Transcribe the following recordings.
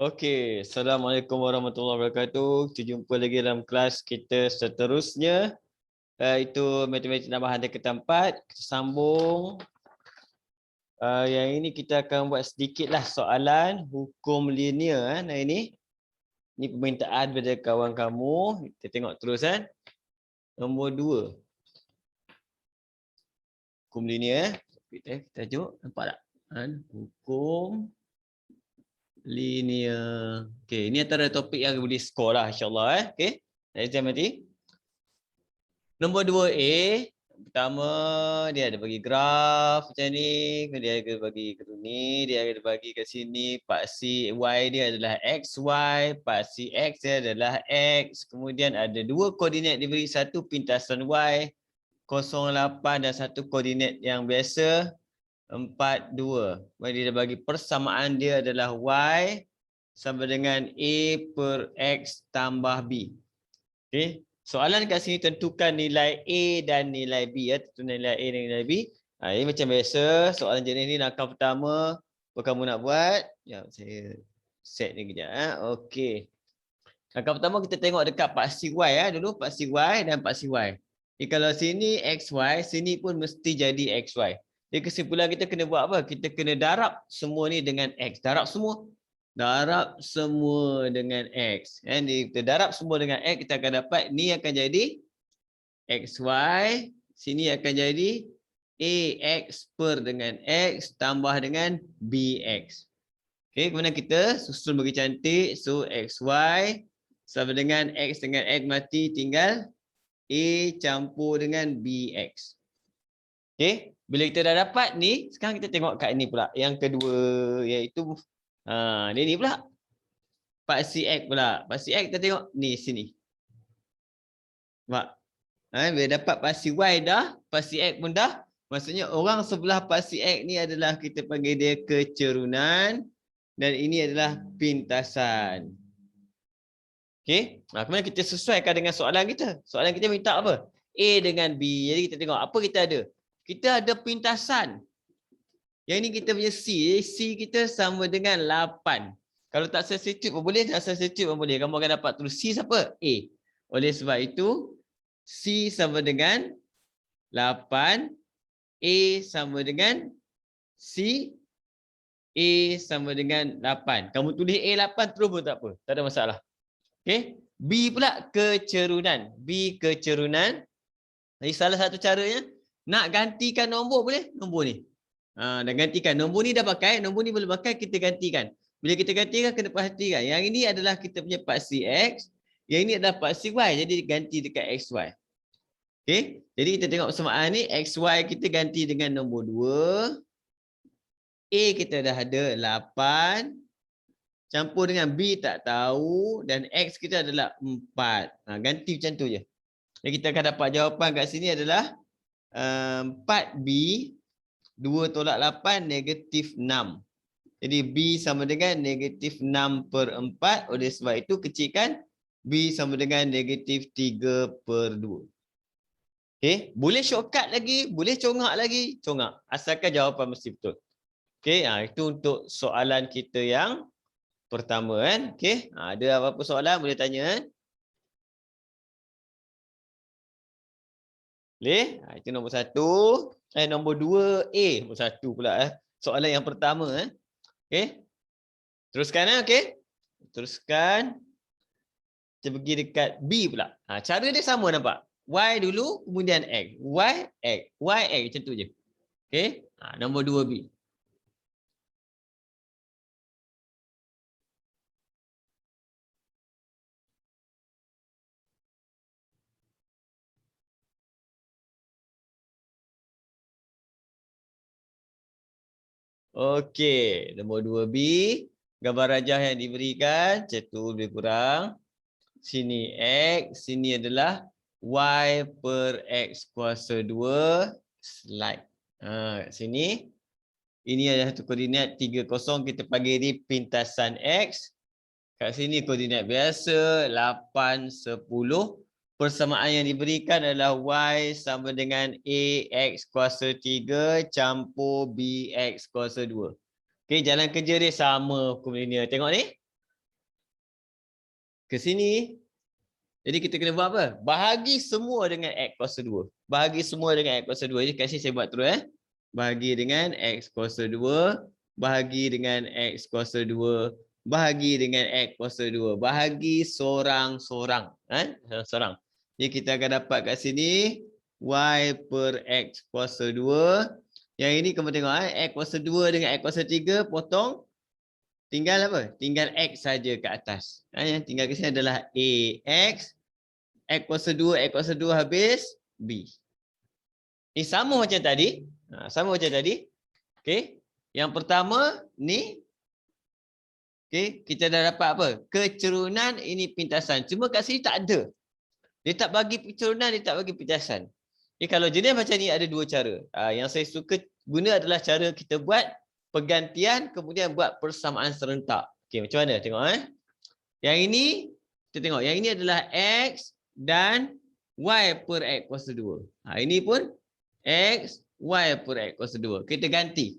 Okey, Assalamualaikum warahmatullahi wabarakatuh. Kita jumpa lagi dalam kelas kita seterusnya, iaitu matematik tambahan tingkatan 4. Kita sambung. Yang ini kita akan buat sedikitlah soalan hukum linear hari ini. Ini permintaan daripada kawan kamu. Kita tengok terus kan. Nombor 2. Hukum linear. Kita tajuk, nampak tak? Hukum linear. Okey, ini antara topik yang boleh skor lah insya-Allah Okey. Exam nanti. Nombor 2A, pertama dia ada bagi graf macam ni, dia ada bagi ke ni, dia ada bagi kat sini paksi Y dia adalah XY, paksi X dia adalah X, kemudian ada dua koordinat diberi, satu pintasan Y 08 dan satu koordinat yang biasa 42. Dia bagi persamaan dia adalah Y sama dengan A per X tambah B. Okey. Soalan kat sini tentukan nilai A dan nilai B ya. Tentukan nilai A dan nilai B. Ini macam biasa. Soalan jenis ni langkah pertama. Apa kamu nak buat? Ya, saya set ni kejap. Okey. Langkah pertama kita tengok dekat paksi Y ya. Dulu paksi Y dan paksi Y. Kalau sini XY, sini pun mesti jadi XY. Jadi kesimpulan kita kena buat apa? Kita kena darab semua ni dengan X. Darab semua. Darab semua dengan X. Kita darab semua dengan X, kita akan dapat ni akan jadi XY. Sini akan jadi AX per dengan X tambah dengan BX. Okey, kemudian kita susun bagi cantik. So XY sama dengan X dengan X mati, tinggal A campur dengan BX. Okey, bila kita dah dapat ni, sekarang kita tengok kat ni pula. Yang kedua, iaitu dia ni pula. Paksi X pula. Paksi X kita tengok ni sini. Nampak? Bila dapat paksi Y dah, paksi X pun dah. Maksudnya orang sebelah paksi X ni adalah kita panggil dia kecerunan. Dan ini adalah pintasan. Okey. Kemudian kita sesuaikan dengan soalan kita. Soalan kita minta apa? A dengan B. Jadi kita tengok apa kita ada. Kita ada pintasan. Yang ini kita punya C. C kita sama dengan 8. Kalau tak substitute pun boleh, tak substitute pun boleh. Kamu akan dapat terus C siapa? A. Oleh sebab itu, C sama dengan 8. A sama dengan C. A sama dengan 8. Kamu tulis A 8 terus pun tak apa. Tak ada masalah. Okey. B pula kecerunan. B kecerunan. Jadi salah satu caranya, nak gantikan nombor boleh? Nombor ni. Dah gantikan. Nombor ni dah pakai. Nombor ni boleh pakai, kita gantikan. Bila kita gantikan, kena perhatikan. Yang ini adalah kita punya paksi X. Yang ini adalah paksi Y. Jadi ganti dekat XY. Okey. Jadi kita tengok persamaan ni. XY kita ganti dengan nombor 2. A kita dah ada 8. Campur dengan B tak tahu. Dan X kita adalah 4. Ganti macam tu je. Jadi kita akan dapat jawapan kat sini adalah 4B 2 tolak 8 negatif 6. Jadi B sama dengan negatif 6 per 4. Oleh sebab itu kecilkan B sama dengan negatif 3 per 2. Okey, boleh shortcut lagi, boleh congak lagi, congak. Asalkan jawapan mesti betul. Okey, itu untuk soalan kita yang pertama kan. Okey, ada apa-apa soalan boleh tanya kan? Boleh? Itu nombor 1. Nombor 2A. Nombor 1 pula. Soalan yang pertama. Okey. Teruskan. Okey. Teruskan. Kita pergi dekat B pula. Cara dia sama nampak. Y dulu, kemudian X. Y, X. Y, X. Macam tu je. Okey. Nombor 2B. Okey, nombor 2B, gambar rajah yang diberikan, macam tu lebih kurang. Sini X, sini adalah Y per X kuasa 2, slide. Kat sini, ini adalah satu koordinat 30, kita panggil ni pintasan X. Kat sini koordinat biasa, 8, 10. Persamaan yang diberikan adalah Y sama dengan AX kuasa 3 campur BX kuasa 2. Okey, jalan kerja dia sama hukum linear. Tengok ni. ke sini. Jadi kita kena buat apa? Bahagi semua dengan X kuasa 2. Bahagi semua dengan X kuasa 2. Jadi kat sini saya buat terus. Bahagi dengan X kuasa 2. Bahagi dengan X kuasa 2. Bahagi dengan X kuasa 2. Bahagi sorang-sorang. Sorang. Jadi kita akan dapat kat sini Y per X kuasa 2. Yang ini kamu tengok. X kuasa 2 dengan X kuasa 3 potong. Tinggal apa? Tinggal X saja ke atas. Yang tinggal ke sini adalah AX. X kuasa 2, X kuasa 2 habis B. Ini sama macam tadi. Sama macam tadi. Okey. Yang pertama ni. Okey. Kita dah dapat apa? Kecerunan ini pintasan. Cuma kat sini tak ada. Dia tak bagi kecerunan, dia tak bagi pintasan. Okay, kalau jenis macam ni ada dua cara. Yang saya suka guna adalah cara kita buat pergantian kemudian buat persamaan serentak. Okey, macam mana? Tengok Yang ini kita tengok. Yang ini adalah X dan Y per X kuasa 2. Ini pun X, Y per X kuasa 2. Kita ganti.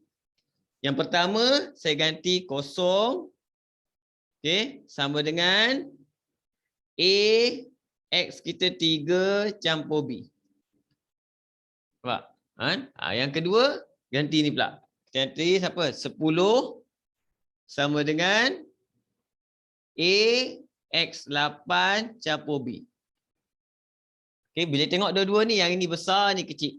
Yang pertama saya ganti kosong. Okey, sama dengan A X kita 3 campur B. Nampak? Yang kedua, ganti ni pula. Ganti siapa? 10 sama dengan A X 8 campur B. Okay, bila tengok dua-dua ni, yang ini besar, ni kecil.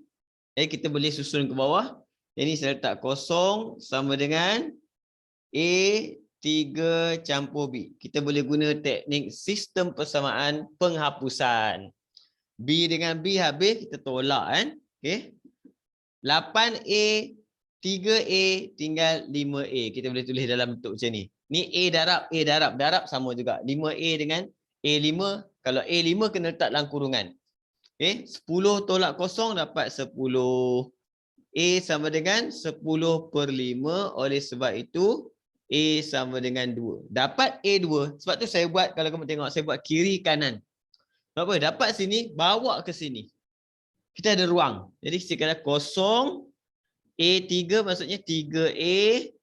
Jadi kita boleh susun ke bawah. Jadi saya letak kosong sama dengan A 3 campur B. Kita boleh guna teknik sistem persamaan penghapusan. B dengan B habis, kita tolak kan. Okay. 8A, 3A, tinggal 5A. Kita boleh tulis dalam bentuk macam ni. Ni A darab, A darab. Darab sama juga. 5A dengan A5. Kalau A5 kena letak dalam kurungan. Okay. 10 tolak kosong dapat 10. A sama dengan 10 per 5. Oleh sebab itu, A sama dengan 2. Dapat A2. Sebab tu saya buat, kalau kamu tengok, saya buat kiri kanan. Sebab apa? Dapat sini, bawa ke sini. Kita ada ruang. Jadi saya kata kosong. A3 maksudnya 3A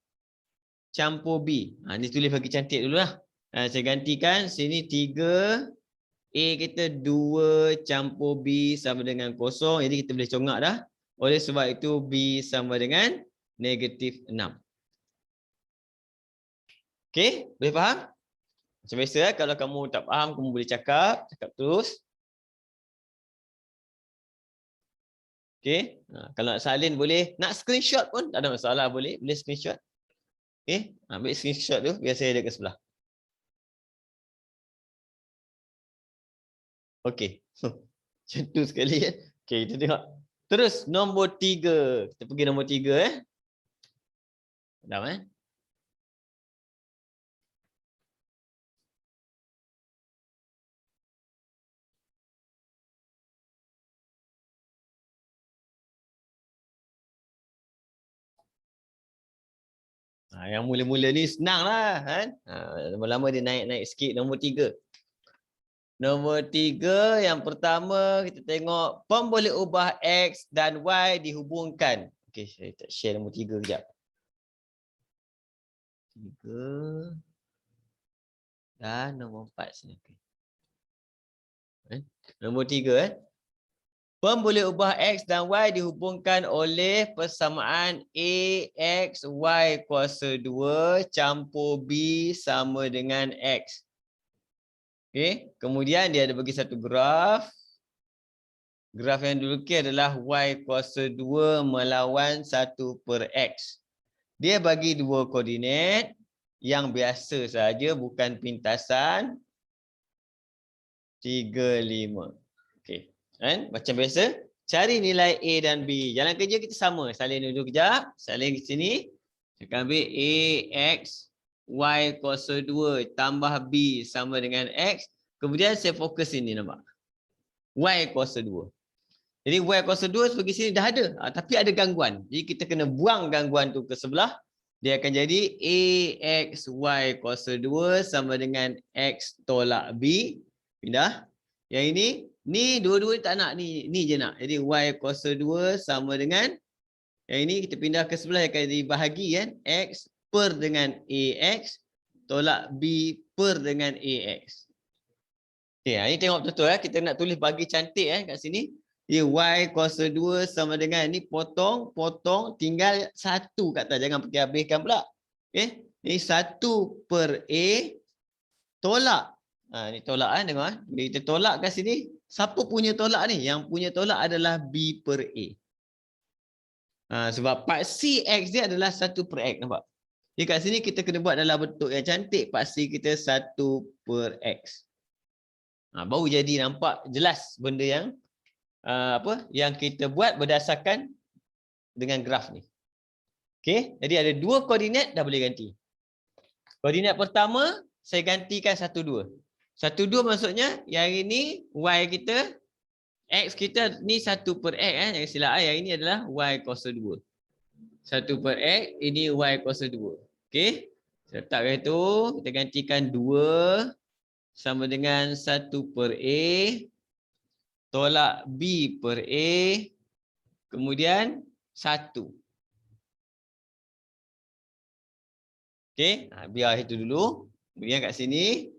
campur B. Ni tulis bagi cantik dulu lah. Saya gantikan. Sini 3. A kita 2 campur B sama dengan kosong. Jadi kita boleh congak dah. Oleh sebab itu B sama dengan negatif 6. Okey, boleh faham? Macam biasa, kalau kamu tak faham, kamu boleh cakap terus. Okey, kalau nak salin boleh, nak screenshot pun tak ada masalah, boleh screenshot. Okey, ambil screenshot tu, biar saya ada ke sebelah. Okey, macam tu sekali ya. Okey, kita tengok. Terus nombor 3, kita pergi nombor 3 Sedap yang mula-mula ni senang lah kan. Lama-lama dia naik-naik sikit. Nombor 3. Nombor 3 yang pertama kita tengok pemboleh ubah X dan Y dihubungkan. Okey, saya tak share nombor 3 kejap. 3 dan nombor 4 sini. Okay. Nombor 3 Pemboleh ubah X dan Y dihubungkan oleh persamaan AX Y kuasa 2 campur B sama dengan X. Okey, kemudian dia ada bagi satu graf. Graf yang dulu adalah Y kuasa 2 melawan 1 per X. Dia bagi dua koordinat yang biasa saja, bukan pintasan. 3, 5. Okey. Kan? Macam biasa, cari nilai A dan B. Jalan kerja kita sama. Salin dulu kejap. Salin ke sini. Saya akan ambil AX Y kuasa 2 tambah B sama dengan X. Kemudian saya fokus sini nampak. Y kuasa 2. Jadi Y kuasa 2 sebagai sini dah ada. Tapi ada gangguan. Jadi kita kena buang gangguan tu ke sebelah. Dia akan jadi AX Y kuasa 2 sama dengan X tolak B. Pindah. Yang ini. Ni dua-dua tak nak, ni je nak. Jadi Y kuasa 2 sama dengan yang ini kita pindah ke sebelah akan dibahagi kan. X per dengan AX tolak B per dengan AX. Okey, ini tengok betul kita nak tulis bagi cantik kat sini. Ya, y kuasa 2 sama dengan ni potong, tinggal 1 kat atas. Jangan pergi habiskan pula. Okey. Ni 1/A tolak. Ni tolak tengok Bila kita tolak kat sini, siapa punya tolak ni? Yang punya tolak adalah B/A. Sebab paksi X dia adalah 1/X, nampak? Jadi kat sini kita kena buat dalam bentuk yang cantik. Paksi kita 1/X. Baru jadi nampak jelas benda yang yang kita buat berdasarkan dengan graf ni. Okey, jadi ada 2 koordinat dah boleh ganti. Koordinat pertama saya gantikan 1 2. 1 2 maksudnya yang ini y kita, x kita ni 1/x jangan silap yang ini adalah y kuasa 2. 1/x ini y kuasa 2. Okey. Saya letakkan itu, kita gantikan 2 sama dengan 1/A tolak B/A kemudian 1. Okey, biar itu dulu. Kemudian kat sini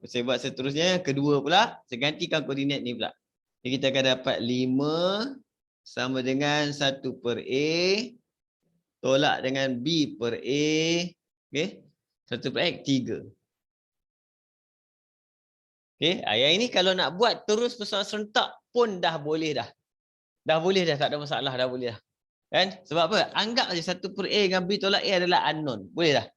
saya buat seterusnya, kedua pula saya gantikan koordinat ni pula. Jadi kita akan dapat 5 sama dengan 1/A tolak dengan B/A. Okey. 1/X 3. Okey, yang ini kalau nak buat terus persoalan serentak pun dah boleh dah. Dah boleh dah, tak ada masalah, dah boleh dah. Kan? Sebab apa? Anggap saja 1/A dengan B tolak A adalah unknown. Boleh dah.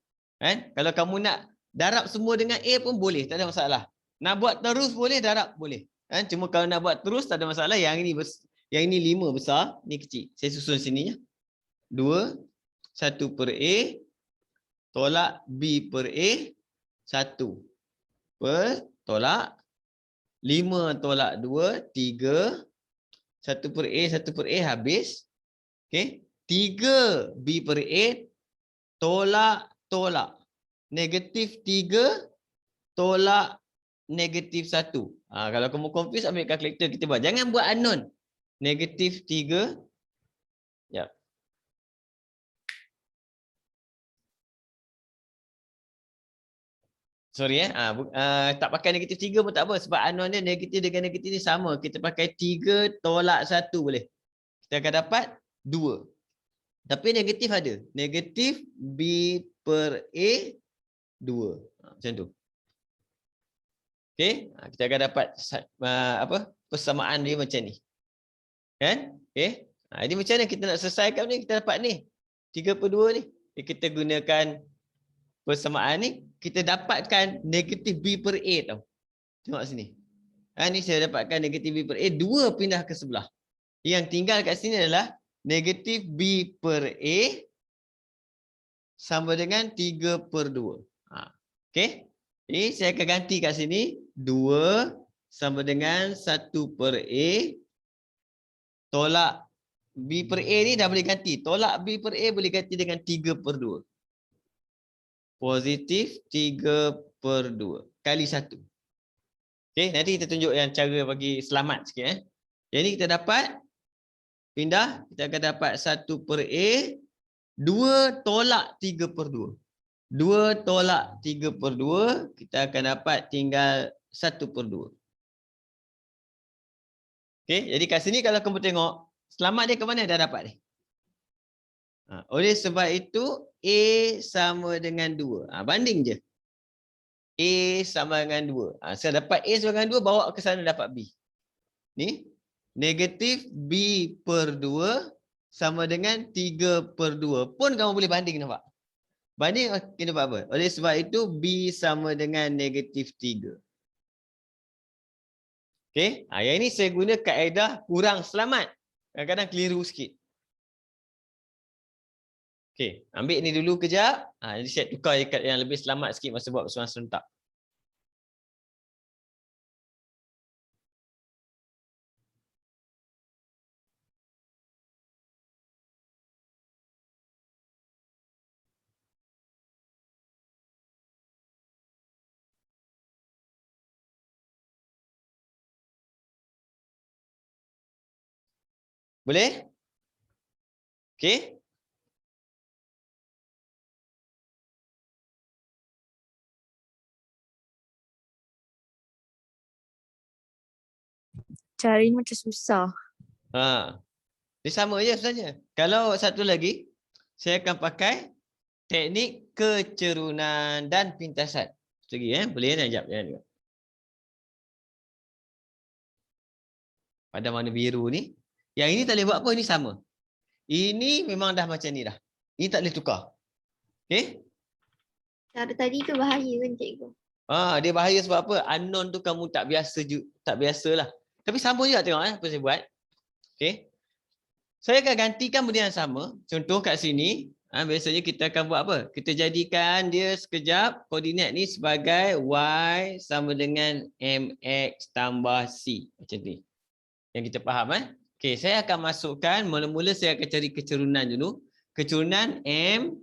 Kan? Kalau kamu nak darab semua dengan A pun boleh, tak ada masalah. Nak buat terus boleh, darab boleh. Kan? Cuma kalau nak buat terus tak ada masalah. Yang ini 5 besar, ni kecil. Saya susun sini ya. 2 1/A tolak B/A 1 tolak 5 tolak 2 3 1/A habis. Okey. 3 B/A tolak negatif 3 tolak negatif 1. Kalau kamu confuse ambil kalkulator kita buat. Jangan buat unknown. Negatif 3. Ya. Sorry tak pakai negatif 3 pun tak apa sebab unknown dia negatif dengan negatif ni sama. Kita pakai 3 tolak 1 boleh. Kita akan dapat 2. Tapi negatif ada. Negatif B/A 2. Macam tu. Okey, kita akan dapat persamaan dia macam ni. Kan? Okey. Jadi macam mana kita nak selesaikan ni? Kita dapat ni. 3/2 ni. Kita gunakan persamaan ni, kita dapatkan negatif B/A tau. Tengok sini. Ni saya dapatkan negatif B/A 2 pindah ke sebelah. Yang tinggal kat sini adalah negatif B/A sama dengan 3/2. Okey. Jadi saya akan ganti kat sini 2 sama dengan 1/A tolak B/A ni dah boleh ganti. Tolak B/A boleh ganti dengan 3/2. Positif 3/2 kali 1. Okey, nanti kita tunjuk yang cara bagi selamat sikit. Jadi kita dapat pindah, kita akan dapat 1/A 2 tolak 3/2. 2 tolak 3/2 kita akan dapat tinggal 1/2. Okey, jadi kat sini kalau kamu tengok selamat dia ke mana dah dapat ni. Oleh sebab itu A sama dengan 2. Banding je. A sama dengan 2. Saya dapat A sama dengan 2 bawa ke sana dapat B. Ni negatif B/2 sama dengan 3/2. Pun kamu boleh banding nampak. Banding kita dapat apa? Oleh sebab itu B sama dengan negatif 3. Okey, yang ini saya guna kaedah kurang selamat. Kadang-kadang keliru sikit. Okey, ambil ni dulu kejap. Jadi saya tukar dekat yang lebih selamat sikit masa buat persoalan serentak. Boleh? Okey. cari macam susah. Ha. Dia sama je sebenarnya. Kalau satu lagi, saya akan pakai teknik kecerunan dan pintasan. Lagi boleh sekejap ya. Pada warna biru ni. Yang ini tak boleh buat apa, ini sama. Ini memang dah macam ni dah. Ini tak boleh tukar. Okey? Cara tadi tu bahaya kan cikgu? Dia bahaya sebab apa? Unknown tu kamu tak biasalah. Tapi sama juga tengok apa saya buat. Okey. Saya akan gantikan benda yang sama. Contoh kat sini, biasanya kita akan buat apa? Kita jadikan dia sekejap koordinat ni sebagai y sama dengan mx tambah c. Macam ni. Yang kita faham Okey, saya akan masukkan, mula-mula saya akan cari kecerunan dulu. Kecerunan m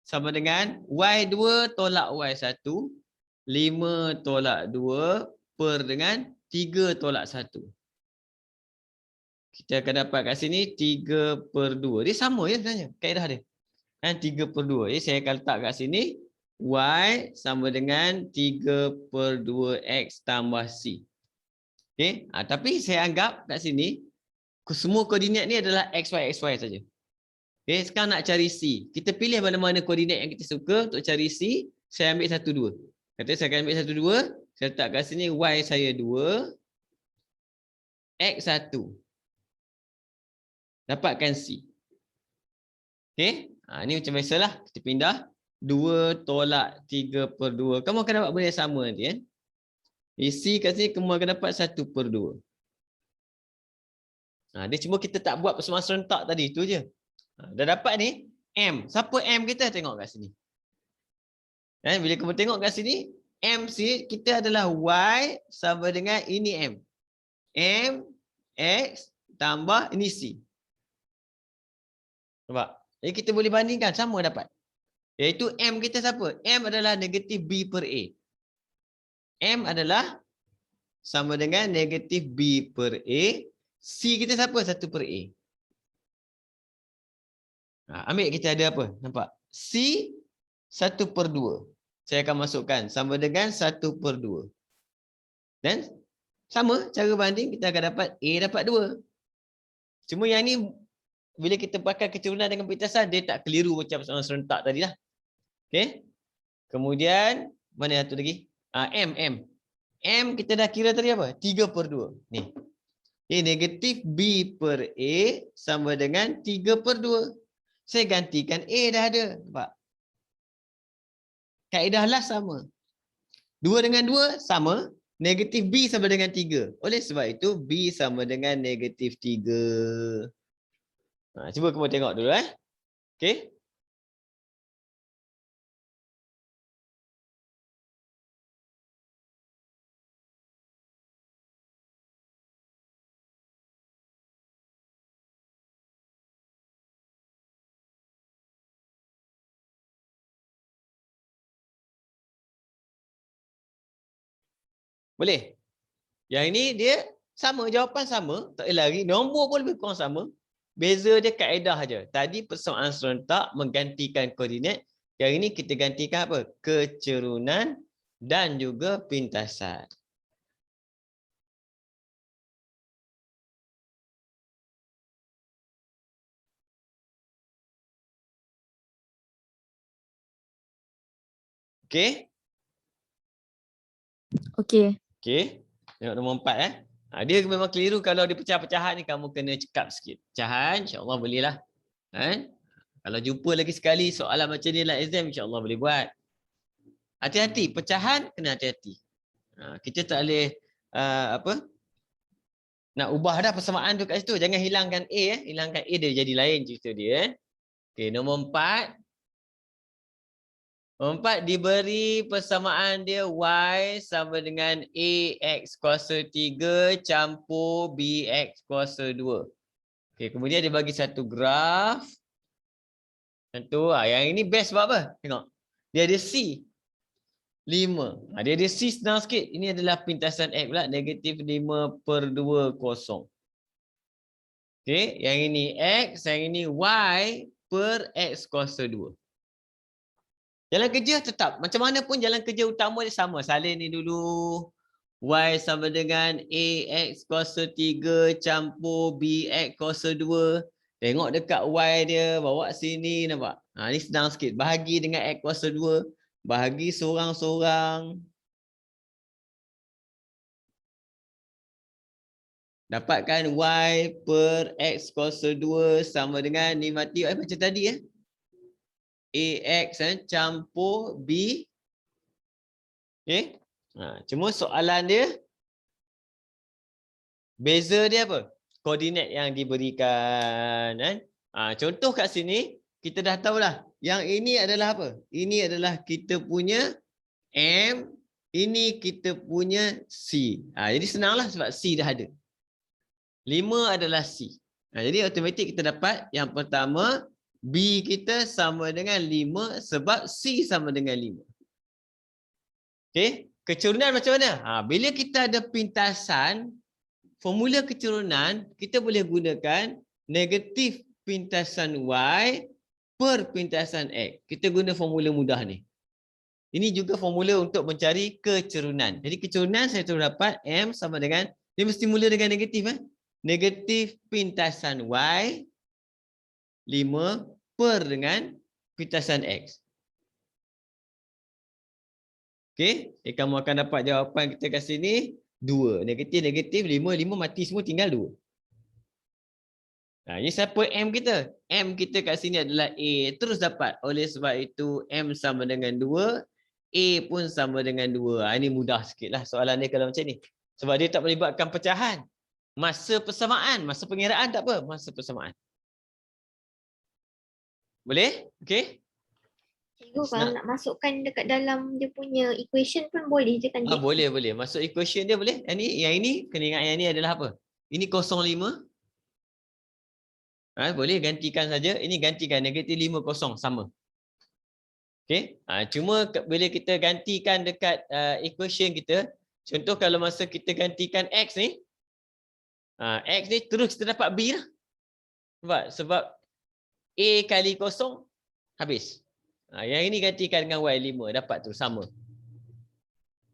sama dengan y2 tolak y1, 5 tolak 2 per dengan 3 tolak 1. Kita akan dapat kat sini 3/2. Dia sama je sebenarnya, kaedah dia. 3/2. Jadi saya akan letak kat sini y sama dengan 3/2x tambah c. Okey, tapi saya anggap kat sini semua koordinat ni adalah xy saja. Okey, sekarang nak cari c. Kita pilih mana-mana koordinat yang kita suka untuk cari c. Saya ambil 1 2. Kata saya akan ambil 1 2, saya letak kat sini y saya 2, x 1. Dapatkan c. Okey, ni macam biasalah, kita pindah 2 tolak 3/2. Kamu akan dapat benda yang sama nanti c kat sini kamu akan dapat 1/2. Dia cuma kita tak buat persamaan serentak tadi, tu je. Dah dapat ni m. Siapa m kita? Tengok kat sini. Bila kamu tengok kat sini, m kita adalah y sama dengan ini m. M x tambah ini c. Nampak? Jadi kita boleh bandingkan, sama dapat. Iaitu m kita siapa? M adalah negatif b/a. M adalah sama dengan negatif b/a. C kita siapa? 1/a. Ambil kita ada apa? Nampak? C 1/2. Saya akan masukkan sama dengan 1/2. Dan sama cara banding, kita akan dapat A dapat 2. Cuma yang ni bila kita pakai kecerunan dengan pintasan, dia tak keliru macam persamaan serentak tadi lah. Okey. Kemudian mana satu lagi? M. M kita dah kira tadi apa? 3/2. Ni. Negatif b/a sama dengan 3/2. Saya gantikan A dah ada. Nampak? Kaedah lah sama. 2 dengan 2 sama. Negatif B sama dengan 3. Oleh sebab itu, B sama dengan negatif 3. Cuba kamu tengok dulu. Okey. Boleh? Yang ini dia sama, jawapan sama. Tak ada lagi. Nombor pun lebih kurang sama. Beza dia kaedah aja. Tadi persamaan serentak menggantikan koordinat. Yang ini kita gantikan apa? Kecerunan dan juga pintasan. Okey? Okey. Okey. Tengok nombor 4 dia memang keliru kalau dia pecah-pecahan ni, kamu kena cekap sikit. Pecahan insya-Allah boleh lah. Kalau jumpa lagi sekali soalan macam ni dalam exam, insya-Allah boleh buat. Hati-hati, pecahan kena hati-hati. Kita tak boleh nak ubah dah persamaan tu kat situ. Jangan hilangkan A hilangkan A dia jadi lain cerita dia Okey, nombor 4. Nombor 4 diberi persamaan dia y sama dengan ax kuasa 3 campur bx kuasa 2. Okey, kemudian dia bagi satu graf. Tentu yang ini best sebab apa? Tengok. Dia ada C 5. Dia ada C senang sikit. Ini adalah pintasan X pula. Negatif 5/20. Okey. Yang ini X. Yang ini Y per X kuasa 2. Jalan kerja tetap. Macam mana pun jalan kerja utama dia sama. Salin ni dulu. Y sama dengan AX kuasa 3 campur BX kuasa 2. Tengok dekat Y dia, bawa sini nampak. Ni senang sikit. Bahagi dengan X kuasa 2. Bahagi seorang-seorang. Dapatkan Y per X kuasa 2 sama dengan ni mati macam tadi AX campur B. Okay. Cuma soalan dia beza dia apa? Koordinat yang diberikan contoh kat sini kita dah tahulah. Yang ini adalah apa? Ini adalah kita punya M, ini kita punya C. Jadi senanglah sebab C dah ada. 5 adalah C. Jadi automatik kita dapat yang pertama B kita sama dengan 5 sebab C sama dengan 5. Okey, kecurunan macam mana? Bila kita ada pintasan, formula kecurunan kita boleh gunakan negatif pintasan Y per pintasan X. Kita guna formula mudah ni. Ini juga formula untuk mencari kecurunan. Jadi kecurunan saya terus dapat M sama dengan, dia mesti mula dengan negatif negatif pintasan Y 5 per dengan pintasan X. Okey, kamu akan dapat jawapan kita kat sini 2. Negatif 5 mati semua tinggal 2. Ini siapa M kita? M kita kat sini adalah A. Terus dapat. Oleh sebab itu M sama dengan 2, A pun sama dengan 2. Ini mudah sikitlah soalan dia kalau macam ni. Sebab dia tak melibatkan pecahan. Masa persamaan, masa pengiraan tak apa, masa persamaan. Boleh? Okey? Cikgu kalau nak masukkan dekat dalam dia punya equation pun boleh je kan? Boleh. Masuk equation dia boleh. Yang ini, kena ingat yang ini adalah apa? Ini 0,5. Boleh gantikan saja. Ini gantikan negatif 5 kosong sama. Okey? Cuma bila kita gantikan dekat equation kita, contoh kalau masa kita gantikan X ni, X ni terus kita dapat B lah. Sebab A kali kosong habis. Yang ini gantikan dengan Y 5 dapat tu sama.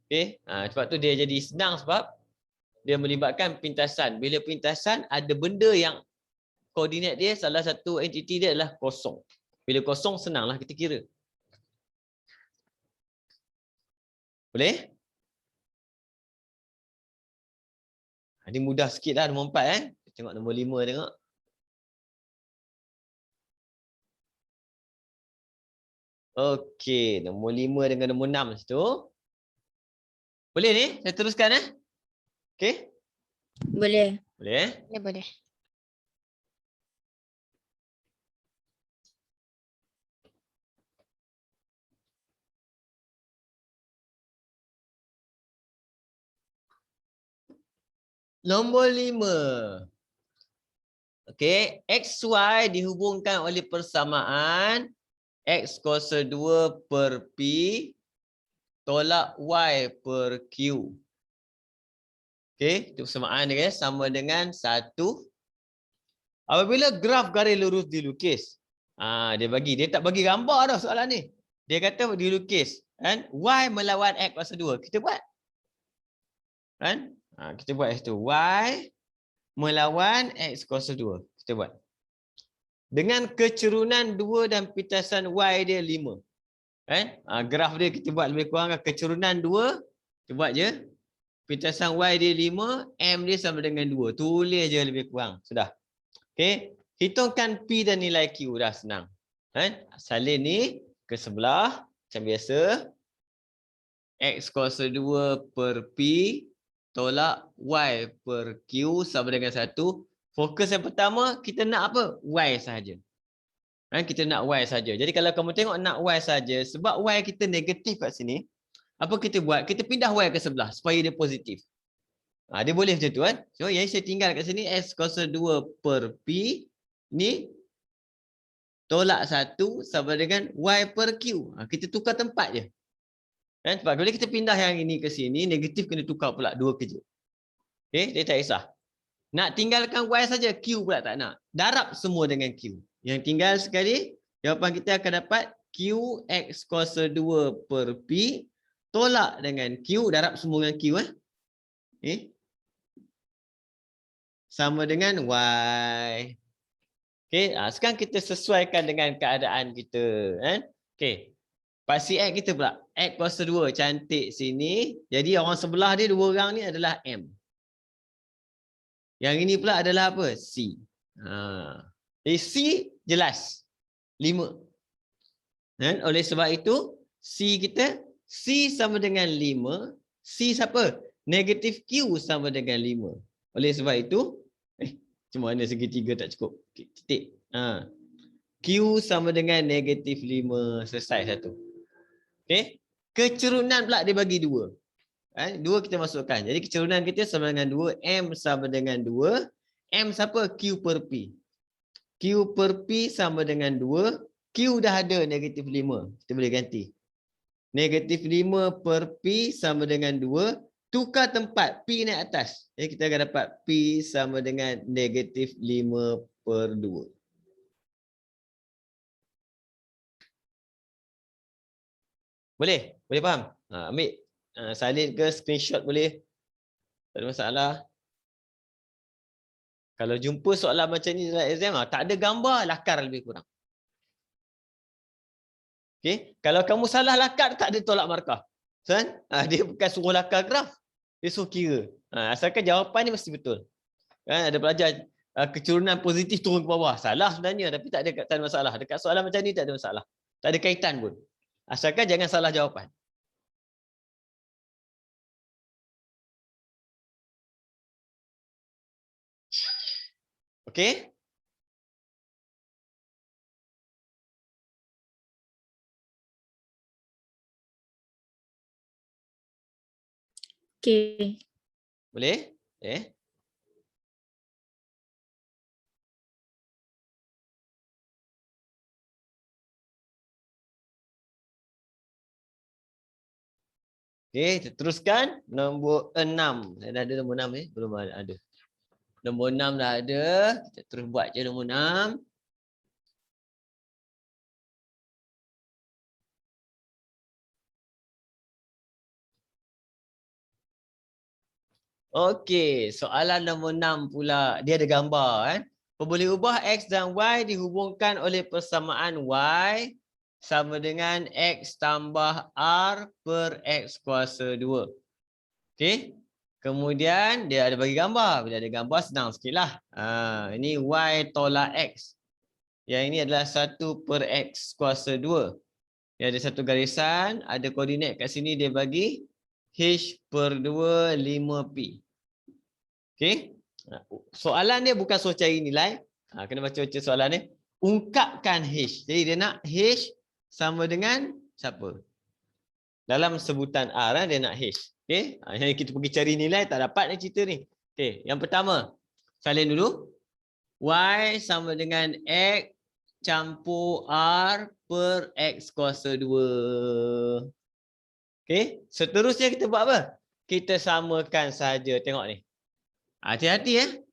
Okey, sebab tu dia jadi senang sebab dia melibatkan pintasan. Bila pintasan ada benda yang koordinat dia salah satu entiti dia adalah kosong. Bila kosong senanglah kita kira. Boleh? Ini mudah sikit lah nombor 4 Tengok nombor 5 tengok. Okey, nombor 5 dengan nombor 6 situ. Boleh ni? Saya teruskan Okey? Boleh. Boleh? Ya, boleh. Nombor 5. Okey, XY dihubungkan oleh persamaan X kuasa 2 per P tolak Y per Q. Okey, itu persamaan dia sama dengan 1. Apabila graf garis lurus dilukis. Dia tak bagi gambar dah soalan ni. Dia kata dilukis. Y melawan X kuasa 2. Kita buat. Kita buat itu. Y melawan X kuasa 2. Kita buat. Dengan kecurunan 2 dan pintasan Y dia 5. Graf dia kita buat lebih kurang kecurunan 2. Kita buat je. Pintasan Y dia 5. M dia sama dengan 2. Tulis je lebih kurang. Sudah. Okey. Hitungkan P dan nilai Q. Dah senang. Salin ni ke sebelah. Macam biasa. X kuasa 2 per P tolak Y per Q sama dengan 1. Fokus yang pertama, kita nak apa? Y sahaja. Kita nak Y saja. Jadi kalau kamu tengok nak Y saja, sebab Y kita negatif kat sini, apa kita buat? Kita pindah Y ke sebelah supaya dia positif. Dia boleh macam tu So yang saya tinggal kat sini, X kuasa 2 per P, ni tolak 1 sama dengan Y per Q. Kita tukar tempat je. Sebab bila kita pindah yang ini ke sini, negatif kena tukar pula 2 kerja. Okey, dia tak kisah. Nak tinggalkan Y saja, Q pula tak nak. Darab semua dengan Q. Yang tinggal sekali, jawapan kita akan dapat Q X kuasa 2 per P tolak dengan Q, darab semua dengan Q. Okay. Sama dengan Y. Okay. Sekarang kita sesuaikan dengan keadaan kita. Okay. Paksi X kita pula. X kuasa 2 cantik sini. Jadi orang sebelah dia dua orang ni adalah M. Yang ini pula adalah apa? C. Jadi C jelas. 5. Oleh sebab itu C kita, C sama dengan 5. C siapa? Negatif Q sama dengan 5. Oleh sebab itu, cuma mana segitiga tak cukup. Titik. Q sama dengan negatif 5. Selesai satu. Okay. Kecerunan pula dia bagi 2. 2 kita masukkan. Jadi kecerunan kita sama dengan 2. M sama dengan 2. M siapa? Q per P. Q per P sama dengan 2. Q dah ada negatif 5. Kita boleh ganti. Negatif 5 per P sama dengan 2. Tukar tempat. P naik atas. Jadi kita akan dapat P sama dengan negatif 5 per 2. Boleh? Boleh faham? Ambil salin ke screenshot boleh. Tak ada masalah. Kalau jumpa soalan macam ni dalam exam, tak ada gambar, lakar lebih kurang. Okay. Kalau kamu salah lakar, tak ada tolak markah. Dia bukan suruh lakar graf. Dia suruh kira. Asalkan jawapan ni mesti betul. Ada pelajar kecerunan positif turun ke bawah. Salah sebenarnya, tapi tak ada masalah. Dekat soalan macam ni tak ada masalah. Tak ada kaitan pun. Asalkan jangan salah jawapan. Okey? Okey. Boleh? Okey, kita teruskan nombor 6. Saya dah ada nombor 6 ni, belum ada. Nombor 6 dah ada. Kita terus buat je nombor 6. Okey, soalan nombor 6 pula. Dia ada gambar. Boleh ubah X dan Y dihubungkan oleh persamaan Y sama dengan X tambah R per X kuasa 2. Okey. Kemudian dia ada bagi gambar. Bila ada gambar senang sikit lah. Ini Y tolak X. Yang ini adalah 1 per X kuasa 2. Dia ada satu garisan. Ada koordinat kat sini dia bagi H per 2 5P. Okey. Soalan dia bukan suruh cari nilai. Kena baca-baca soalan ni. Ungkapkan H. Jadi dia nak H sama dengan siapa? Dalam sebutan R dia nak H. Okey. Yang kita pergi cari nilai tak dapat ni cerita ni. Okey. Yang pertama. Salin dulu. Y sama dengan X campur R per X kuasa 2. Okey. Seterusnya kita buat apa? Kita samakan saja. Tengok ni. Hati-hati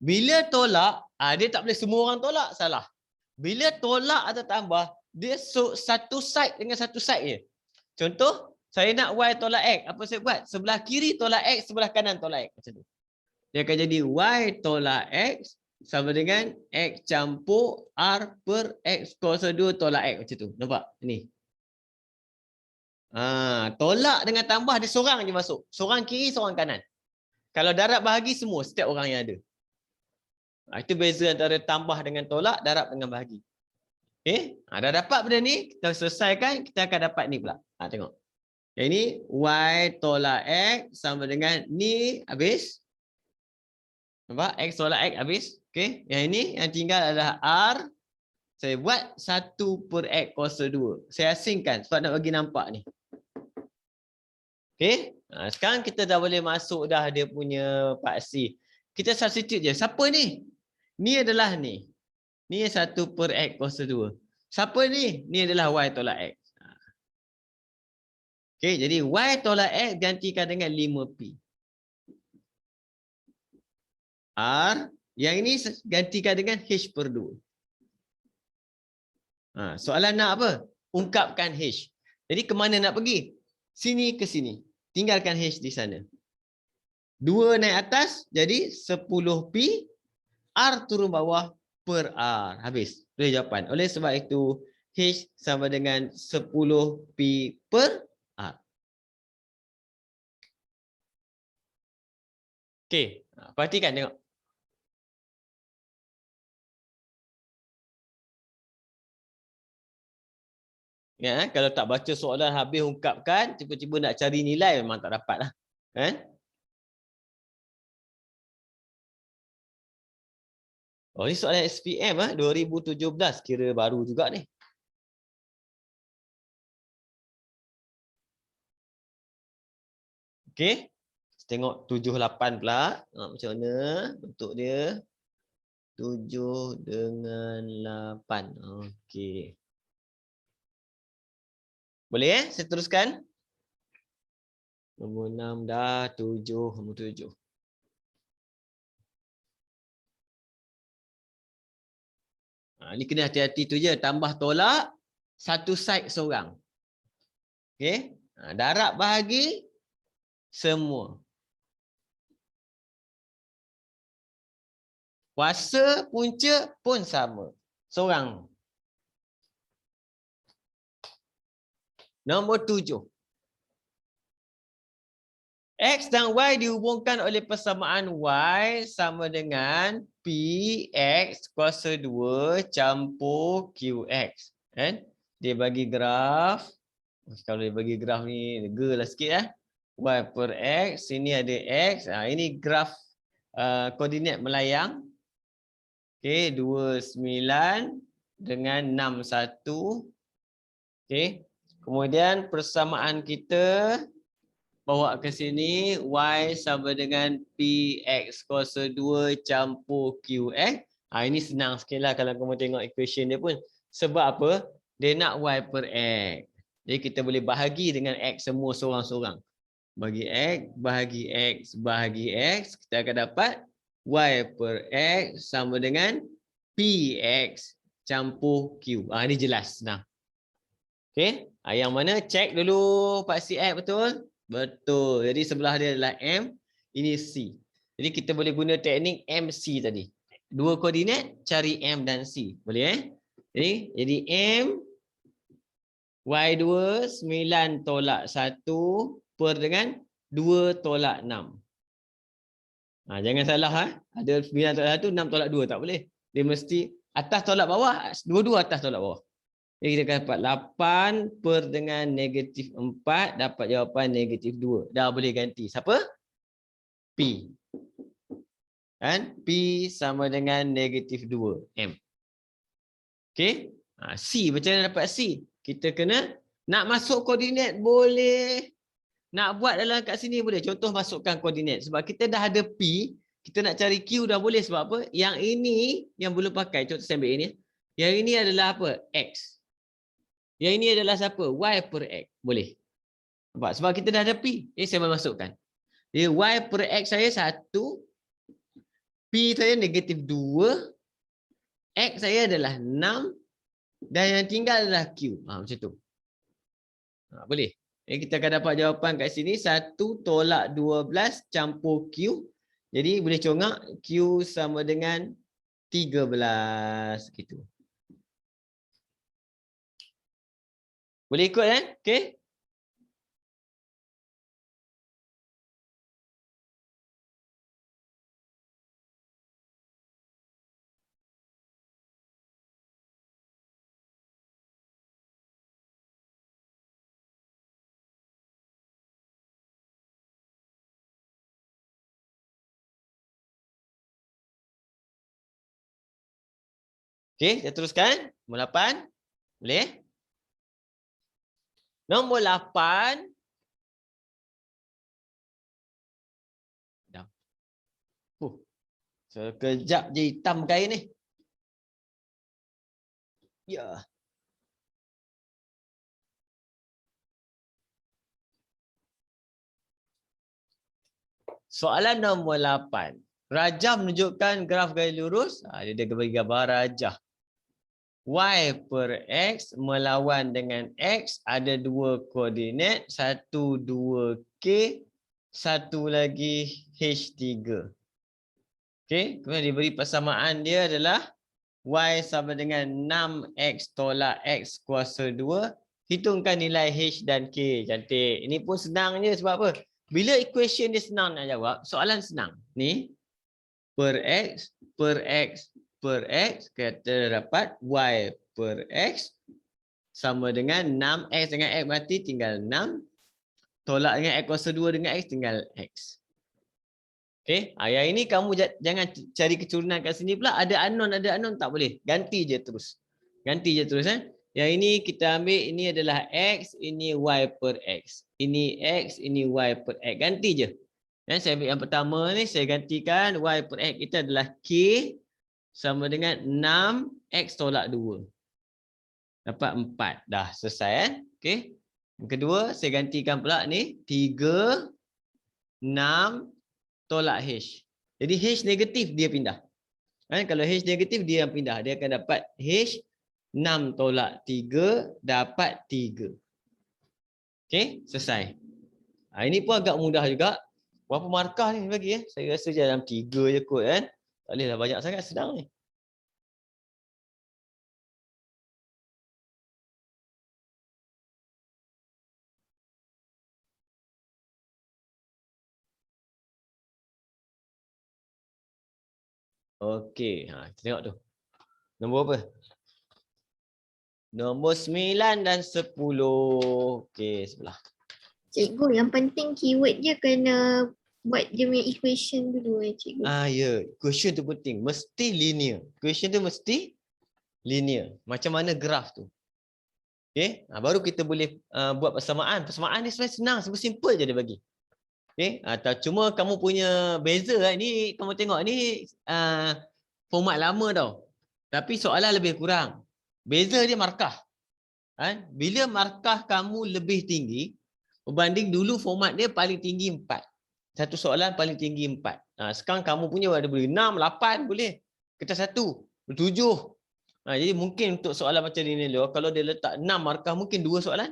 Bila tolak, dia tak boleh semua orang tolak, salah. Bila tolak atau tambah, dia satu side dengan satu side je. Contoh, saya nak Y tolak X. Apa saya buat? Sebelah kiri tolak X, sebelah kanan tolak X. Macam tu. Dia akan jadi Y tolak X sama dengan X campur R per X kuasa 2 tolak X. Macam tu. Nampak? Ni. Tolak dengan tambah, dia seorang je masuk. Seorang kiri, seorang kanan. Kalau darab bahagi semua, setiap orang yang ada. Itu beza antara tambah dengan tolak, darab dengan bahagi. Okey, dah dapat benda ni, kita selesaikan, kita akan dapat ni pula. Tengok. Yang ini Y tolak X sama dengan ni habis. Nampak? X tolak X habis. Okey, yang ini yang tinggal adalah R. Saya buat 1 per X kuasa 2. Saya asingkan sebab nak bagi nampak ni. Okey, sekarang kita dah boleh masuk dah dia punya paksi. Kita substitute je. Siapa ni? Ni adalah ni. Ni 1 per X kuasa 2. Siapa ni? Ni adalah Y tolak X. Okey, jadi Y tolak X gantikan dengan 5P. R. Yang ini gantikan dengan H per 2. Soalan nak apa? Ungkapkan H. Jadi ke mana nak pergi? Sini ke sini. tinggalkan H di sana. 2 naik atas jadi 10P, R turun bawah per R. Habis. Itu jawapan. Oleh sebab itu, H sama dengan 10P per R. Okey, perhatikan tengok. Ya, kalau tak baca soalan habis ungkapkan, tiba-tiba nak cari nilai memang tak dapat lah. Kan? Oh, ni soalan SPM 2017, kira baru juga ni. Okey. Tengok 7-8 pula. Macam mana bentuk dia? 7 dengan 8. Okey. Boleh saya teruskan? Nombor 6 dah, 7, nombor 7. Ni kena hati-hati tu je, tambah tolak satu side seorang. Okey? Darab bahagi semua. Kuasa punca pun sama. Seorang. Nombor 7. X dan Y dihubungkan oleh persamaan Y sama dengan PX kuasa 2 campur QX. Kan? Dia bagi graf. Kalau dia bagi graf ni, lega lah sikit. Y per X. Sini ada X. Ini graf koordinat melayang. Okey, 29 dengan 61. Okey. Kemudian persamaan kita bawa ke sini, Y sama dengan PX kuasa 2 campur QX. Ini senang sikit lah kalau kamu tengok equation dia pun. Sebab apa? Dia nak Y per X. Jadi kita boleh bahagi dengan X semua seorang-seorang. Bagi X, bahagi X, bahagi X. Kita akan dapat Y per X sama dengan PX campur Q. Ini jelas. Senang. Okey. Yang mana? Cek dulu Pak CX betul? Betul. Jadi sebelah dia adalah M, ini C. Jadi kita boleh guna teknik MC tadi. Dua koordinat, cari M dan C. Boleh Jadi M Y2 9 tolak 1 per dengan 2 tolak 6. Jangan salah Ada 9 tolak 1, 6 tolak 2 tak boleh. Dia mesti atas tolak bawah, dua-dua atas tolak bawah. Jadi kita akan dapat 8 per dengan negatif 4, dapat jawapan negatif 2. Dah boleh ganti. Siapa? P. Kan? P sama dengan negatif 2. M. Okey? C. Macam mana dapat C? Kita kena nak masuk koordinat boleh. Nak buat dalam kat sini boleh. Contoh masukkan koordinat. Sebab kita dah ada P, kita nak cari Q dah boleh. Sebab apa? Yang ini yang belum pakai. Contoh saya ambil ini. Yang ini adalah apa? X. Yang ini adalah siapa? Y per X. Boleh. Nampak? Sebab kita dah ada P. Saya masukkan. Jadi Y per X saya 1. P saya negatif 2. X saya adalah 6. Dan yang tinggal adalah Q. Macam tu. Boleh. Kita akan dapat jawapan kat sini. 1 tolak 12 campur Q. Jadi boleh congak. Q sama dengan 13. Gitu. Boleh ikut kan? Okey. Okey, kita teruskan. Nombor 8. Boleh? Nombor 8. Dah. Sekejap je hitam kain ni. Ya. Soalan nombor 8. Rajah menunjukkan graf garis lurus. Dia bagi gambar rajah. Y per X melawan dengan X ada dua koordinat. 1, 2, K, satu lagi H3. Okey, kemudian diberi persamaan dia adalah Y sama dengan 6X tolak X kuasa 2. Hitungkan nilai H dan K. Cantik. Ini pun senang je sebab apa? Bila equation dia senang nak jawab, soalan senang. Ni, per X, per X, per X, kita dapat Y per X sama dengan 6X dengan X berarti tinggal 6. Tolak dengan X kuasa 2 dengan X tinggal X. Okey, yang ini kamu jangan cari keturunan kat sini pula. Ada unknown tak boleh. Ganti je terus. Yang ini kita ambil, ini adalah X, ini Y per X. Ini X, ini Y per X. Ganti je. Saya ambil yang pertama ni, saya gantikan Y per X kita adalah K sama dengan 6X tolak 2. Dapat 4. Dah selesai kan? Okey. Yang kedua, saya gantikan pula ni 3, 6 tolak H. Jadi H negatif dia pindah. Kalau H negatif dia yang pindah. Dia akan dapat H 6 tolak 3 dapat 3. Okey, selesai. Ini pun agak mudah juga. Berapa markah ni bagi? Saya rasa je dalam 3 je kot kan. Tak bolehlah banyak sangat, sedang ni. Okey, kita tengok tu. Nombor apa? Nombor 9 dan 10. Okey, sebelah. Cikgu, yang penting keyword je kena buat dia punya equation dulu cikgu. Ya, equation tu penting. Mesti linear. Equation tu mesti linear. Macam mana graf tu. Okey, baru kita boleh buat persamaan. Persamaan ni sebenarnya senang, simple je dia bagi. Okey, cuma kamu punya beza ni, kamu tengok ni format lama tau. Tapi soalan lebih kurang. Beza dia markah. Bila markah kamu lebih tinggi berbanding dulu format dia paling tinggi 4. Satu soalan paling tinggi 4. Sekarang kamu punya ada boleh 6, 8 boleh. Kertas 1, 7. Jadi mungkin untuk soalan macam ni kalau dia letak 6 markah mungkin 2 soalan.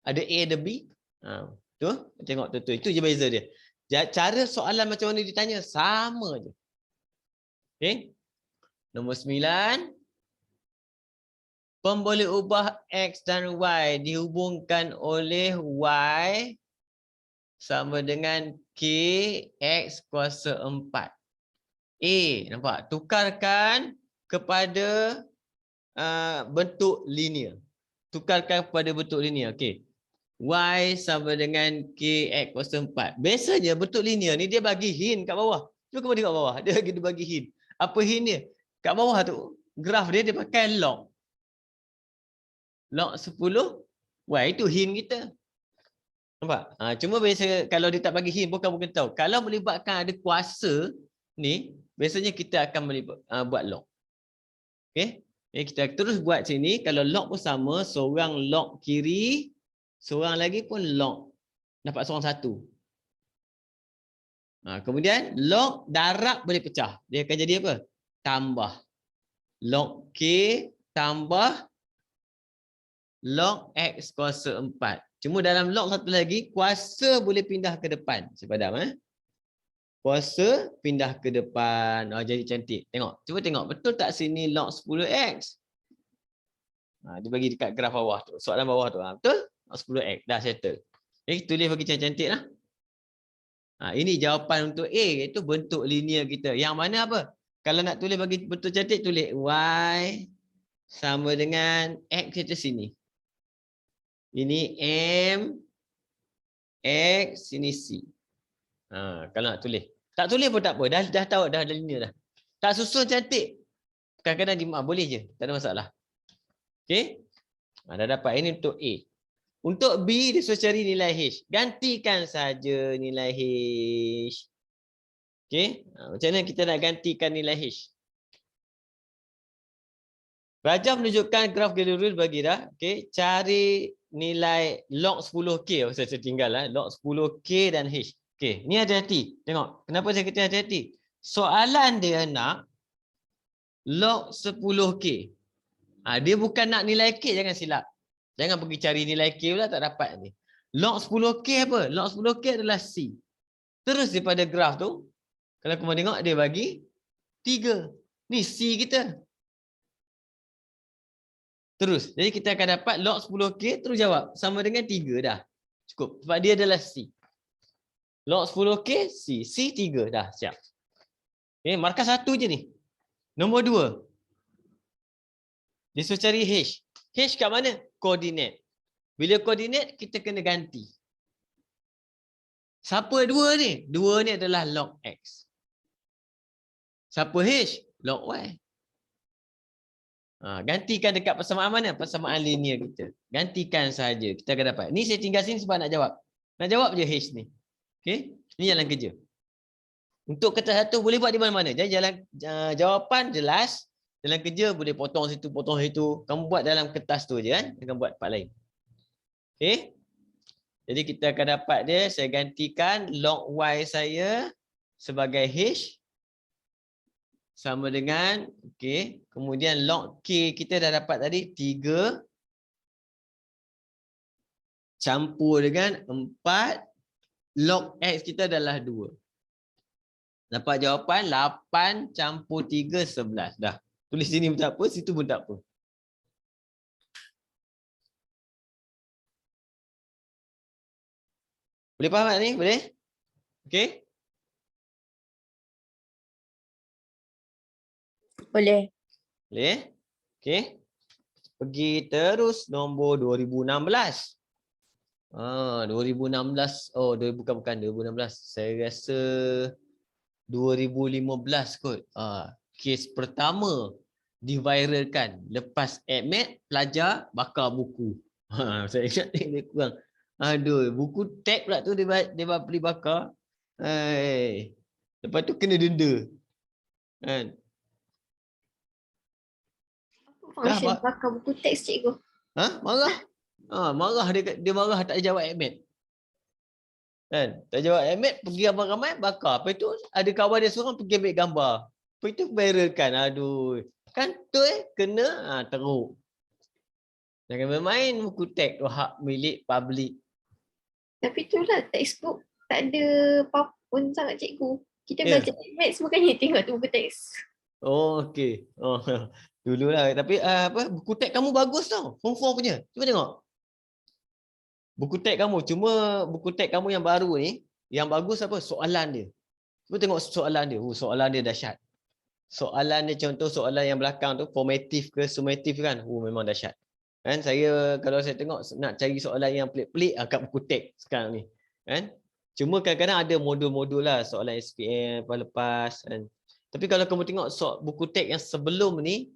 Ada A, ada B. Tu, tengok tu. Itu je beza dia. Cara soalan macam mana ditanya sama je. Okey. Nombor 9. Pemboleh ubah X dan Y dihubungkan oleh Y sama dengan K X kuasa 4. A, nampak? Tukarkan kepada bentuk linear. Okey. Y sama dengan K X kuasa 4. Biasanya bentuk linear ni dia bagi hint kat bawah. Cuba kamu tengok bawah. Dia bagi hint. Apa hint dia? Kat bawah tu, graf dia pakai log. Log 10 Y itu hint kita. Nampak? Cuma biasa kalau dia tak bagi hint pun kamu kena tahu. Kalau melibatkan ada kuasa ni, biasanya kita akan buat log. Okey? Kita terus buat sini. Kalau log pun sama, seorang log kiri, seorang lagi pun log. Dapat seorang satu. Kemudian log darab boleh pecah. Dia akan jadi apa? Tambah. Log K tambah log X kuasa 4. Cuma dalam log satu lagi, kuasa boleh pindah ke depan. Sepadam. Kuasa pindah ke depan. Jadi cantik. Tengok. Cuba tengok. Betul tak sini log 10X? Dia bagi dekat graf bawah tu. Soalan bawah tu. Betul? Log 10X. Dah settle. Tulis bagi cantik lah. Ini jawapan untuk A. Itu bentuk linear kita. Yang mana apa? Kalau nak tulis bagi bentuk cantik, tulis Y sama dengan X kita sini. Ini M, X, sini C. Kalau nak tulis. Tak tulis pun tak apa. Dah tahu, dah linear dah. Tak susun cantik. Kadang-kadang boleh je. Tak ada masalah. Okey. Dah dapat. Ini untuk A. Untuk B, dia suruh cari nilai H. Gantikan saja nilai H. Okey. Macam mana kita nak gantikan nilai H? Rajah menunjukkan graf Galois bagi dah. Okey. Cari nilai log 10K. Saya tinggal log 10K dan H. Okey, ni hati-hati. Tengok, kenapa saya kata hati-hati? Soalan dia nak log 10K. Dia bukan nak nilai K, jangan silap. Jangan pergi cari nilai K pula tak dapat ni. Log 10K apa? Log 10K adalah C. Terus daripada graf tu, kalau kamu tengok dia bagi 3. Ni C kita. Terus. Jadi kita akan dapat log 10K terus jawab. Sama dengan 3 dah. Cukup. Sebab dia adalah C. Log 10K, C. C 3 dah. Siap. Okay, markah 1 je ni. Nombor 2. Dia suruh cari H. H kat mana? Koordinat. Bila koordinat, kita kena ganti. Siapa 2 ni? 2 ni adalah log X. Siapa H? Log Y. Gantikan dekat persamaan mana? Persamaan linear kita. Gantikan saja. Kita akan dapat. Ni saya tinggal sini sebab nak jawab. Nak jawab je H ni. Okay? Ni jalan kerja. Untuk kertas satu boleh buat di mana-mana. Jadi jawapan jelas. Dalam kerja boleh potong situ, potong situ. Kamu buat dalam kertas tu je kan. Jangan buat part lain. Okay. Jadi kita akan dapat dia. Saya gantikan log Y saya sebagai H. Sama dengan. Okay. Kemudian log K kita dah dapat tadi. 3. Campur dengan 4. Log X kita adalah 2. Dapat jawapan 8 campur 3, 11. Dah. Tulis sini pun tak apa, situ pun tak apa. Boleh faham tak ni? Boleh? Okey? Boleh. Boleh? Okey. Pergi terus nombor 2016. 2016. Oh, bukan 2016. Saya rasa 2015 kot. Kes pertama diviralkan lepas admit pelajar bakar buku. Saya ingat dia kurang. Aduh, buku tag pula tu dia beli bakar. Lepas tu kena denda. Kan? Apa function bakar buku teks cikgu? Marah. Marah dia marah tak jawab admit. Kan? Tak jawab admit, pergi ramai-ramai bakar. Lepas tu ada kawan dia seorang pergi ambil gambar. Lepas tu viralkan. Aduh. Kan tu kena teruk. Jangan bermain buku teks tu hak milik public. Tapi itulah textbook tak ada apa pun sangat cikgu. Kita belajar maths bukannya tengok tu buku teks. Oh, okey. Dululah. Tapi buku teks kamu bagus tau. Form 4 punya. Cuba tengok. Buku teks kamu. Cuma buku teks kamu yang baru ni, yang bagus apa? Soalan dia. Cuba tengok soalan dia. Soalan dia dahsyat. Soalan dia contoh soalan yang belakang tu formative ke summative kan. Memang dahsyat. Kan kalau saya tengok nak cari soalan yang pelik-pelik kat buku teks sekarang ni. Kan? Cuma kadang-kadang ada modul-modul lah soalan SPM lepas kan. Tapi kalau kamu tengok buku teks yang sebelum ni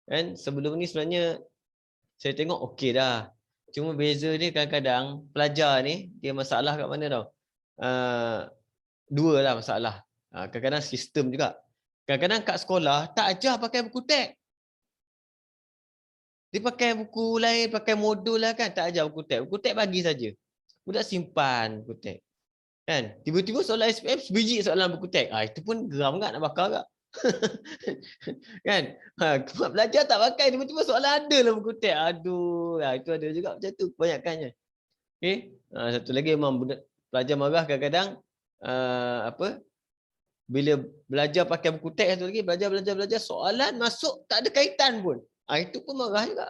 kan, sebelum ni sebenarnya saya tengok okey dah. Cuma beza dia kadang-kadang pelajar ni dia masalah kat mana tau. Dua lah masalah. Kadang-kadang sistem juga. Kadang-kadang kat sekolah tak ajar pakai buku teks. Dia pakai buku lain, pakai modul lah kan. Tak ajar buku teks. Buku teks bagi saja. Budak simpan buku teks. Kan? Tiba-tiba soalan SPM sebiji soalan buku teks. Itu pun geram kan nak bakar tak? Kan? Belajar tak pakai, tiba-tiba soalan ada lah buku teks. Aduh, itu ada juga macam tu kebanyakannya. Okay? Satu lagi memang pelajar marah kadang-kadang bila belajar pakai buku teks satu lagi, belajar soalan masuk tak ada kaitan pun. Itu pun marah juga.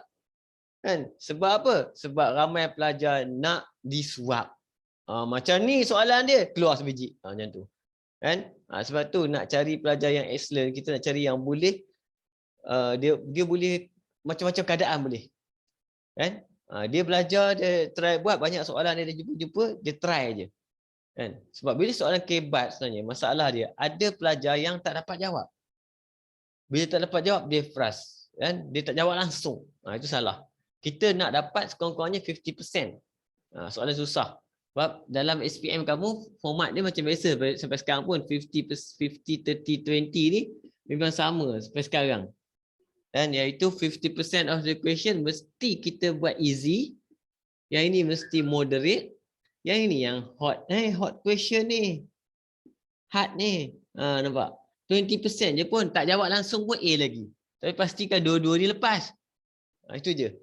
Kan? Sebab apa? Sebab ramai pelajar nak disuap. Macam ni soalan dia, keluar sebiji. Macam tu. Kan? Sebab tu nak cari pelajar yang excellent, kita nak cari yang boleh dia boleh macam-macam keadaan boleh. Kan? Dia belajar, dia try buat banyak soalan dia jumpa, dia try je. Kan? Sebab bila soalan kebat sebenarnya, masalah dia, ada pelajar yang tak dapat jawab. Bila tak dapat jawab, dia frust. Kan? Dia tak jawab langsung. Itu salah. Kita nak dapat sekurang-kurangnya 50%. Soalan susah. Sebab dalam SPM kamu, format dia macam biasa. Sampai sekarang pun 50, 30, 20 ni memang sama sampai sekarang. Dan iaitu 50% of the question mesti kita buat easy. Yang ini mesti moderate. Yang ini yang hot. Hot question ni. Hard ni. Nampak? 20% je pun tak jawab langsung pun A lagi. Tapi pastikan dua-dua ni lepas. Itu je.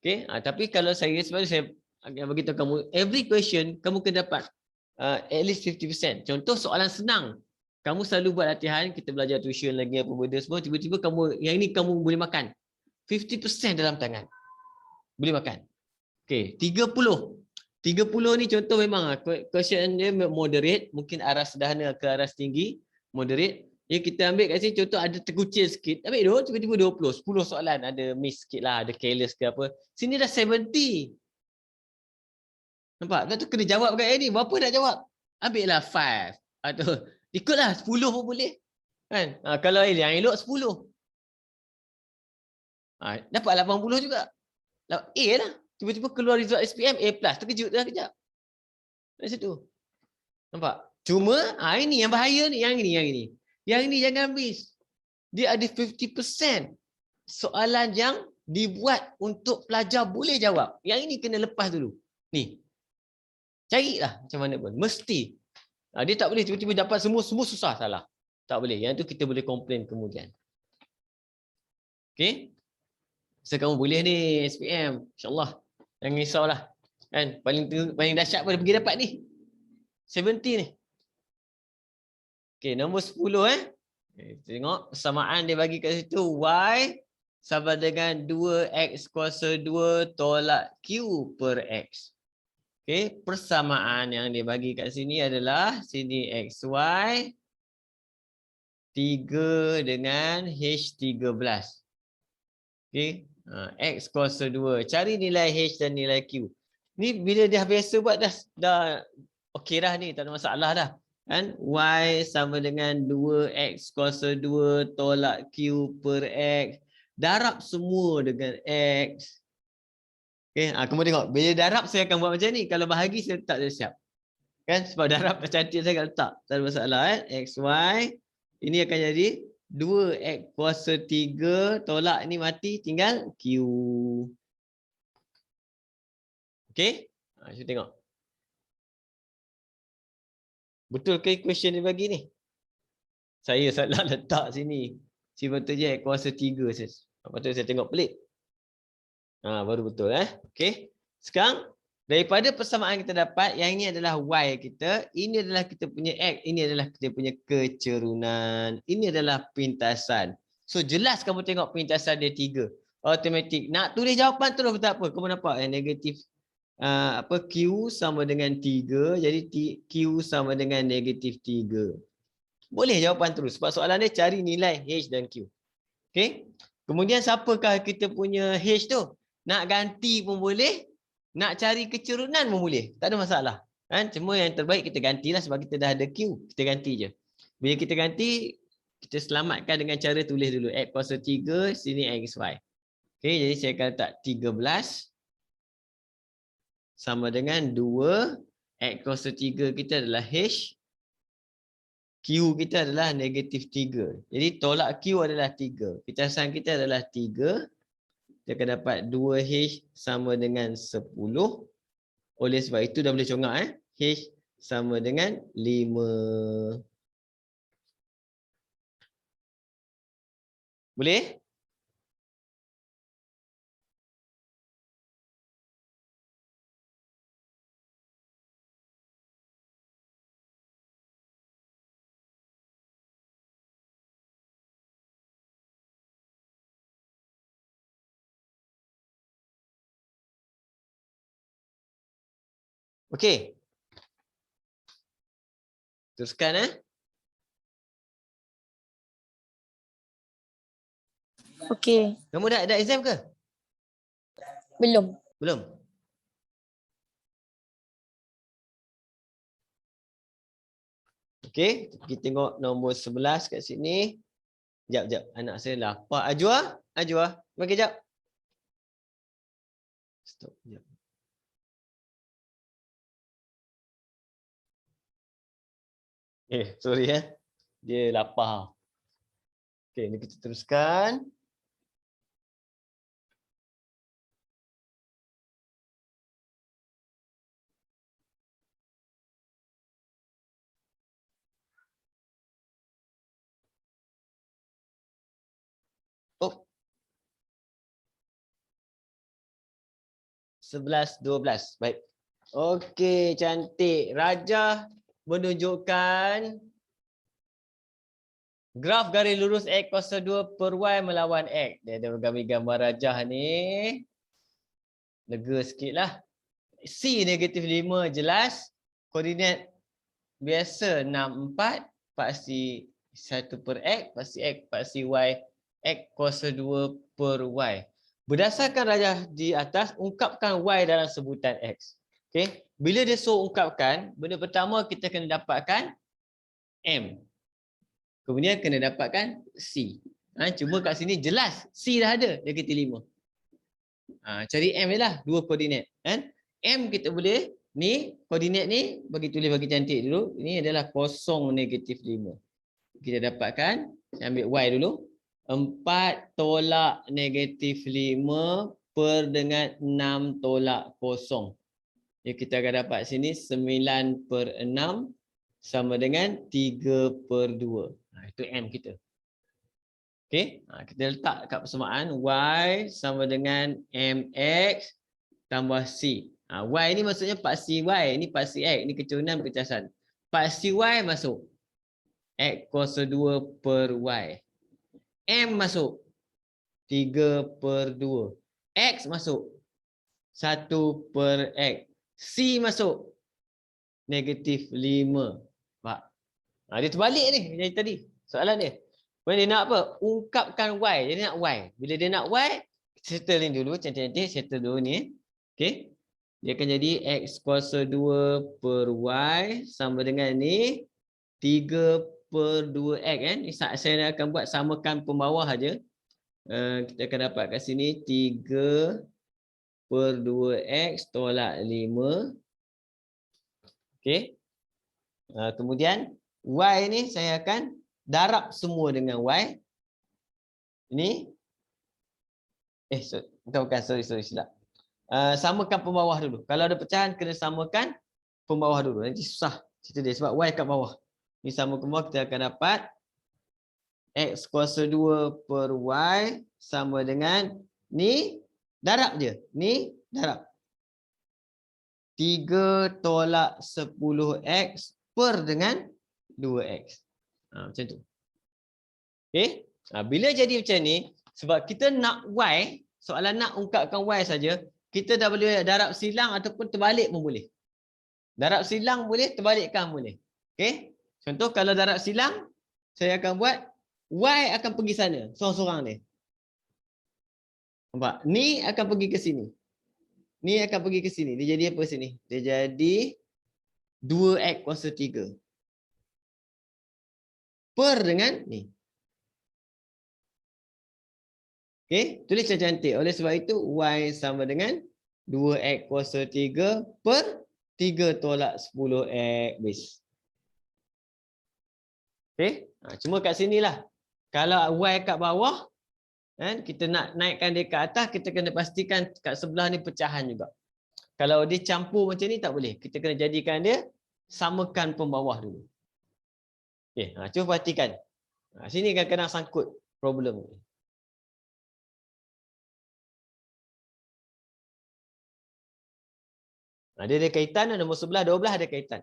Okay? Tapi kalau saya sebab saya bagi tahu kamu, every question kamu kena dapat at least 50%. Contoh soalan senang. Kamu selalu buat latihan, kita belajar tuition lagi apa benda semua, tiba-tiba kamu yang ini kamu boleh makan. 50% dalam tangan. Boleh makan. Okey, 30. 30 ni contoh memang question dia moderate, mungkin arah sederhana ke arah tinggi, moderate. Ya kita ambil kat sini contoh ada terkucil sikit. Ambil dulu tiba-tiba 20, 10 soalan ada miss sikit lah, ada careless ke apa. Sini dah 70. Nampak? Lepas tu kena jawab kat ni. Berapa nak jawab? Ambil lah 5. Atau ikutlah 10 pun boleh. Kan? Kalau yang elok 10. Dapat 80 juga. A lah. Tiba-tiba keluar result SPM A+. Terkejut dah kejap. Dari situ. Nampak? Cuma ini yang bahaya ni. Yang ini. Yang ini jangan habis. Dia ada 50% soalan yang dibuat untuk pelajar boleh jawab. Yang ini kena lepas dulu. Ni. Carilah macam mana pun. Mesti. Dia tak boleh tiba-tiba dapat semua susah. Salah. Tak boleh. Yang tu kita boleh komplain kemudian. Okey? So kamu boleh ni SPM. InsyaAllah. Jangan risaulah. Kan? Paling dahsyat pun dia pergi dapat ni. 70 ni. Okey, nombor 10 tengok persamaan dia bagi kat situ. Y sama dengan 2x kuasa 2 tolak Q per X. Okey, persamaan yang dia bagi kat sini adalah sini XY 3 dengan H13. Okey, X kuasa 2. Cari nilai H dan nilai Q. Ni bila dah biasa buat dah okey dah ni, tak ada masalah dah. Kan? Y sama dengan 2x kuasa 2 tolak Q per X. Darab semua dengan X. Okey, kamu tengok. Bila darab saya akan buat macam ni. Kalau bahagi saya letak dah siap. Kan? Sebab darab cantik saya akan letak. Tak ada masalah XY. Ini akan jadi 2x kuasa 3 tolak ni mati tinggal Q. Okey? Kita tengok. Betul ke equation dia bagi ni? Saya salah letak sini. Sepatutnya x kuasa 3 saja. Patut saya tengok pelik. Baru betul Okey. Sekarang daripada persamaan kita dapat, yang ini adalah y kita, ini adalah kita punya x, ini adalah kita punya kecerunan, ini adalah pintasan. So jelas kamu tengok pintasan dia 3. Automatik. Nak tulis jawapan terus tak apa. Kamu nampak negatif Q sama dengan 3, jadi Q sama dengan negatif 3. Boleh jawapan terus. Sebab soalan dia cari nilai H dan Q. Okey. Kemudian siapakah kita punya H tu? Nak ganti pun boleh. Nak cari kecerunan pun boleh. Tak ada masalah. Kan? Cuma yang terbaik kita gantilah sebab kita dah ada Q. Kita ganti je. Bila kita ganti, kita selamatkan dengan cara tulis dulu. X kuasa 3, sini XY. Okey, jadi saya akan letak 13 sama dengan 2. X kuasa 3 kita adalah H. Q kita adalah negatif 3. Jadi tolak Q adalah 3. Pintasan kita adalah 3. Kita akan dapat 2H sama dengan 10. Oleh sebab itu dah boleh congak H sama dengan 5. Boleh? Okey. Teruskan Okey. Kamu dah ada exam ke? Belum. Belum. Okey, kita tengok nombor 11 kat sini. Jap. Anak saya lapar. Ajwa, bagi jap. Stop jap. Sorry Dia lapar. Okey, ni kita teruskan. 11, 12. Baik. Okey, cantik. Rajah menunjukkan graf garis lurus X kuasa 2 per Y melawan X. Dia ada gambar Rajah ni. Lega sikit lah. C negatif 5 jelas. Koordinat biasa 6, 4. Paksi 1 per X. Paksi X, paksi Y. X kuasa 2 per Y. Berdasarkan rajah di atas, ungkapkan Y dalam sebutan X. Okay. Bila dia suruh ungkapkan, benda pertama kita kena dapatkan M. Kemudian kena dapatkan C. Cuma kat sini jelas C dah ada, dia kata 5. Cari M je lah, 2 koordinat. Kan? M kita boleh, ni koordinat ni, bagi tulis bagi cantik dulu. Ini adalah 0, negatif 5. Kita dapatkan, saya ambil Y dulu. 4 tolak negatif 5 per dengan 6 tolak 0. Ya, kita akan dapat sini 9 per 6 sama dengan 3 per 2. Itu M kita. Okey, kita letak kat persamaan Y sama dengan MX tambah C. Y ni maksudnya paksi Y, ni paksi X, ni kecurunan pecahan. Paksi Y masuk. X kuasa 2 per Y. M masuk 3 per 2. X masuk 1 per X. C masuk negatif 5. Nampak? Dia terbalik ni dari tadi. Soalan dia. Dia nak apa? Ungkapkan Y. Dia nak Y. Bila dia nak Y, settle ni dulu. Cantik-cantik. Settle dulu ni. Okay. Dia akan jadi X kuasa 2 per Y sama dengan ni 3 per 2X kan. Saya akan buat samakan pembawah aja. Kita akan dapat kat sini 3 per 2X tolak 5. Okey. Kemudian Y ni saya akan darab semua dengan Y. Ini. Bukan. Sorry, silap. Samakan pembawah dulu. Kalau ada pecahan, kena samakan pembawah dulu. Nanti susah cerita dia sebab Y kat bawah. Ini sama ke bawah, kita akan dapat X kuasa 2 per Y sama dengan ni darab je. Ni darab. 3 tolak 10X per dengan 2X. Macam tu. Okay. Bila jadi macam ni, sebab kita nak Y, soalan nak ungkapkan Y saja, kita dah boleh darab silang ataupun terbalik pun boleh. Darab silang boleh, terbalikkan boleh. Okay. Contoh kalau darab silang, saya akan buat Y akan pergi sana, sorang-sorang dia. Nampak? Ni akan pergi ke sini. Ni akan pergi ke sini. Dia jadi apa sini? Dia jadi 2X kuasa 3. Per dengan ni. Okey, tulis cantik. Oleh sebab itu, Y sama dengan 2X kuasa 3 per 3 tolak 10X base. Okey, cuma kat sinilah. Kalau Y kat bawah, kan, kita nak naikkan dia ke atas, kita kena pastikan kat sebelah ni pecahan juga. Kalau dia campur macam ni tak boleh. Kita kena jadikan dia samakan pembawah dulu. Okey, cuba perhatikan. Sini kadang-kadang sangkut problem ni. Dia ada kaitan, nombor 11, 12 ada kaitan.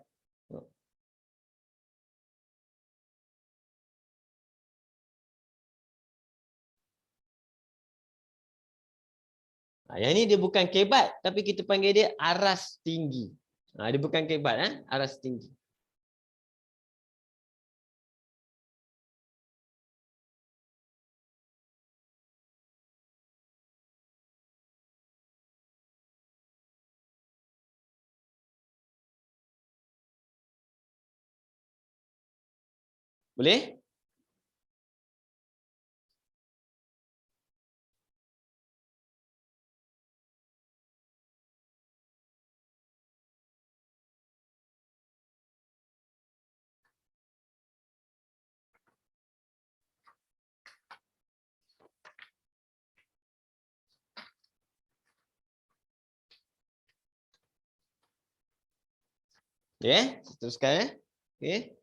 Yang ni dia bukan kebat, tapi kita panggil dia aras tinggi. Dia bukan kebat, aras tinggi. Boleh? Okey, teruskan. Okey.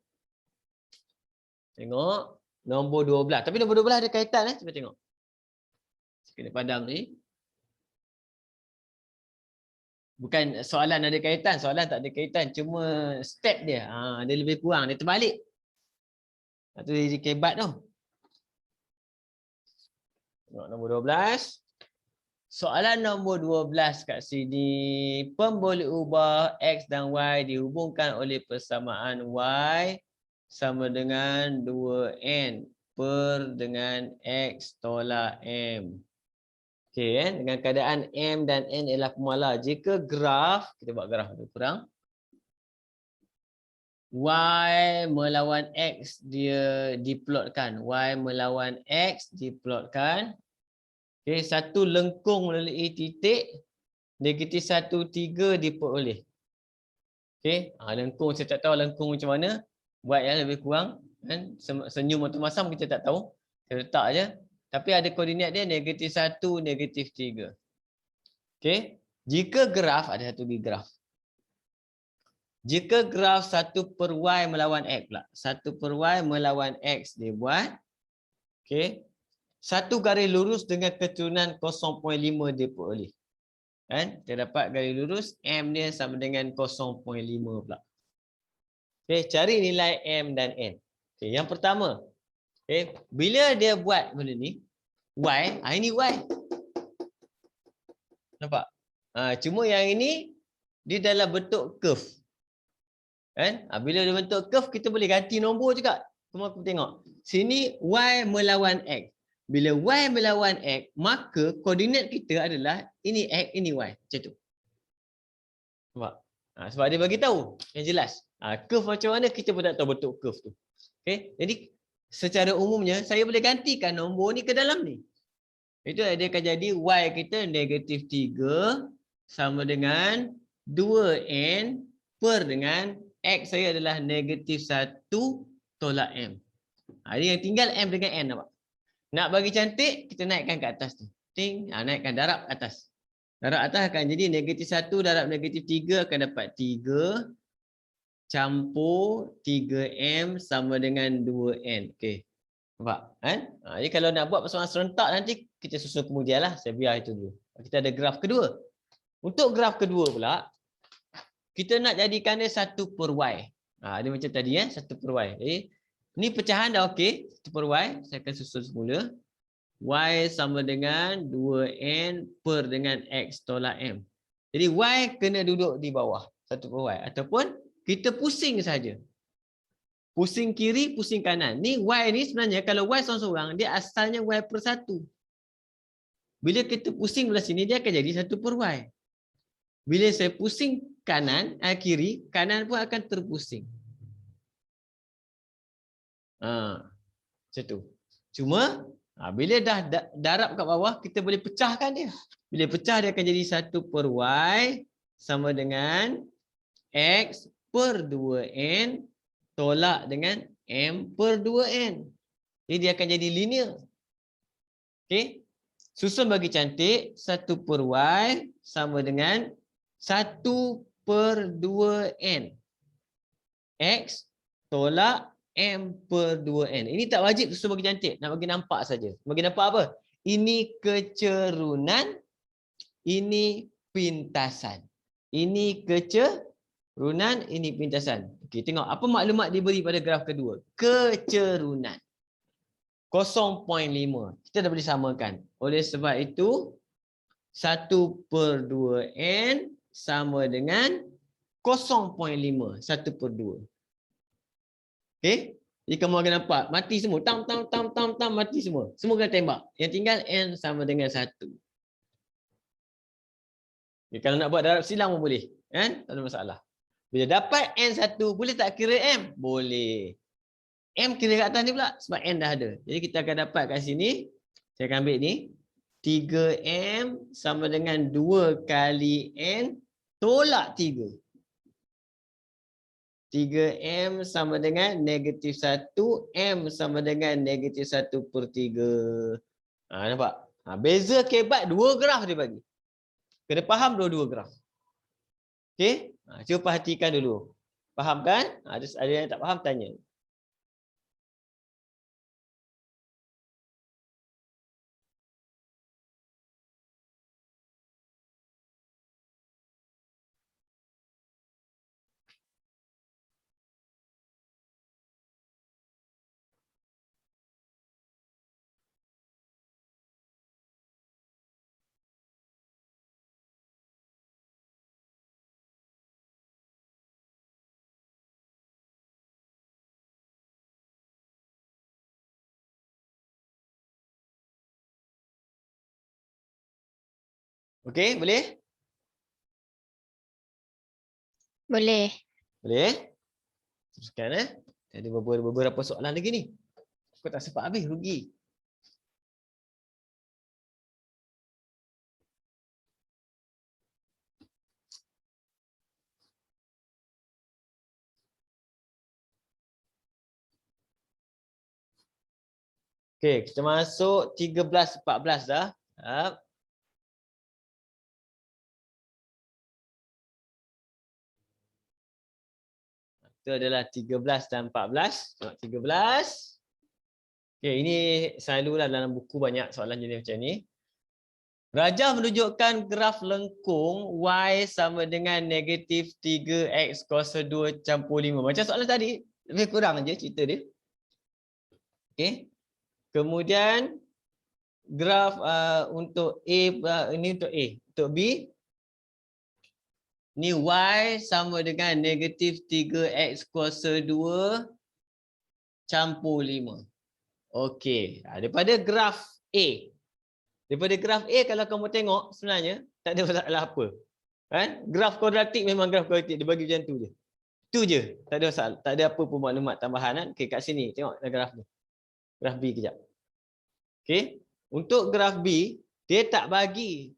Tengok nombor 12. Tapi nombor 12 ada kaitan. Cuba tengok. Kena padam ni. Bukan soalan ada kaitan, soalan tak ada kaitan. Cuma step dia. Dia lebih kurang, dia terbalik. Itu dia kebat tu. Tengok nombor 12. Soalan nombor 12 kat sini. Pemboleh ubah X dan Y dihubungkan oleh persamaan Y sama dengan 2N per dengan X tolak M. Okey, dengan keadaan M dan N ialah pemala. Jika graf, kita buat graf lebih kurang. Y melawan X dia diplotkan. Y melawan X diplotkan. Okey, satu lengkung melalui titik. Negatif 1, 3 diperoleh. Okey, lengkung saya tak tahu lengkung macam mana. Buat yang lebih kurang. Kan? Senyum atau masam kita tak tahu. Saya letak je. Tapi ada koordinat dia negatif 1, negatif 3. Okey, jika graf, ada satu lagi graf. Jika graf 1 per Y melawan X pula. 1 per Y melawan X dia buat. Okey. Satu garis lurus dengan keturunan 0.5 dia peroleh. Kan? Kita dapat garis lurus M dia sama dengan 0.5 pula. Okey, cari nilai M dan N. Okey, yang pertama. Okey, bila dia buat benda ni, Y, ini Y. Nampak? Cuma yang ini dia dalam bentuk curve. Kan? Bila dia bentuk curve, kita boleh ganti nombor juga. Semua aku tengok. Sini Y melawan X. Bila Y melawan X, maka koordinat kita adalah ini X, ini Y. Macam tu. Nampak? Sebab dia bagi tahu yang jelas. Curve macam mana kita pun tak tahu bentuk curve tu. Okay? Jadi secara umumnya saya boleh gantikan nombor ni ke dalam ni. Itu dia akan jadi Y kita negatif 3 sama dengan 2N per dengan X saya adalah negatif 1 tolak M. Jadi yang tinggal M dengan N nampak. Nak bagi cantik, kita naikkan ke atas tu. Naikkan darab atas. Darab atas akan jadi negatif 1 darab negatif 3 akan dapat 3 campur 3M sama dengan 2N. Okey. Nampak? Kan? Jadi kalau nak buat persoalan serentak nanti, kita susun kemudian lah. Saya biar itu dulu. Kita ada graf kedua. Untuk graf kedua pula, kita nak jadikan dia 1 per Y. Dia macam tadi 1 per Y. Jadi, ni pecahan dah okey. 1 per Y. Saya akan susun semula. Y sama dengan 2N per dengan X tolak M. Jadi, Y kena duduk di bawah 1 per Y. Ataupun, kita pusing saja. Pusing kiri, pusing kanan. Ni Y ni sebenarnya kalau Y seorang-seorang, dia asalnya Y per 1. Bila kita pusing belah sini, dia akan jadi 1 per Y. Bila saya pusing kanan, kiri, kanan pun akan terpusing. Macam tu. Cuma, bila dah darab kat bawah, kita boleh pecahkan dia. Bila pecah, dia akan jadi 1 per Y sama dengan X per 2N tolak dengan M per 2N. Jadi dia akan jadi linear. Okey. Susun bagi cantik. 1 per Y sama dengan 1 per 2N. X tolak M per 2N. Ini tak wajib susun bagi cantik. Nak bagi nampak saja. Bagi nampak apa? Ini kecerunan. Ini pintasan. Ini kecerunan. Ini pintasan. Okey, tengok apa maklumat diberi pada graf kedua. Kecerunan. 0.5. Kita dah boleh samakan. Oleh sebab itu, 1 per 2N sama dengan 0.5. 1 per 2. Okey? Jadi kamu akan nampak. Mati semua. Tam, mati semua. Semua kena tembak. Yang tinggal N sama dengan 1. Okay, kalau nak buat darab silang pun boleh. Kan? Tak ada masalah. Bila dapat N1, boleh tak kira M? Boleh. M kira kat atas ni pula sebab N dah ada. Jadi kita akan dapat kat sini. Saya akan ambil ni. 3M sama dengan 2 kali N tolak 3. 3M sama dengan negatif 1. M sama dengan negatif 1 per 3. Nampak? Beza kebat 2 graf dia bagi. Kena faham dua-dua graf. Okey? Cuba perhatikan dulu. Faham kan? Ada yang tak faham, tanya. Okey, boleh? Boleh. Boleh? Teruskan Ada beberapa soalan lagi ni. Aku tak sempat habis, rugi. Okey, kita masuk 13, 14 dah. Itu adalah 13 dan 14. Tengok 13. Okey, ini selalulah dalam buku banyak soalan jenis macam ni. Rajah menunjukkan graf lengkung Y sama dengan negatif 3X kuasa 2 campur 5. Macam soalan tadi, lebih kurang je cerita dia. Okey. Kemudian graf untuk A, ini untuk A. Untuk B, ni Y sama dengan negatif 3X kuasa 2 campur 5. Okey, daripada graf A. Daripada graf A kalau kamu tengok sebenarnya tak ada masalah apa. Kan? Graf kuadratik memang graf kuadratik, dia bagi macam tu je. Itu je, tak ada masalah, tak ada apa pun maklumat tambahan kan. Okey, kat sini tengok graf ni. Graf B kejap. Okey, untuk graf B dia tak bagi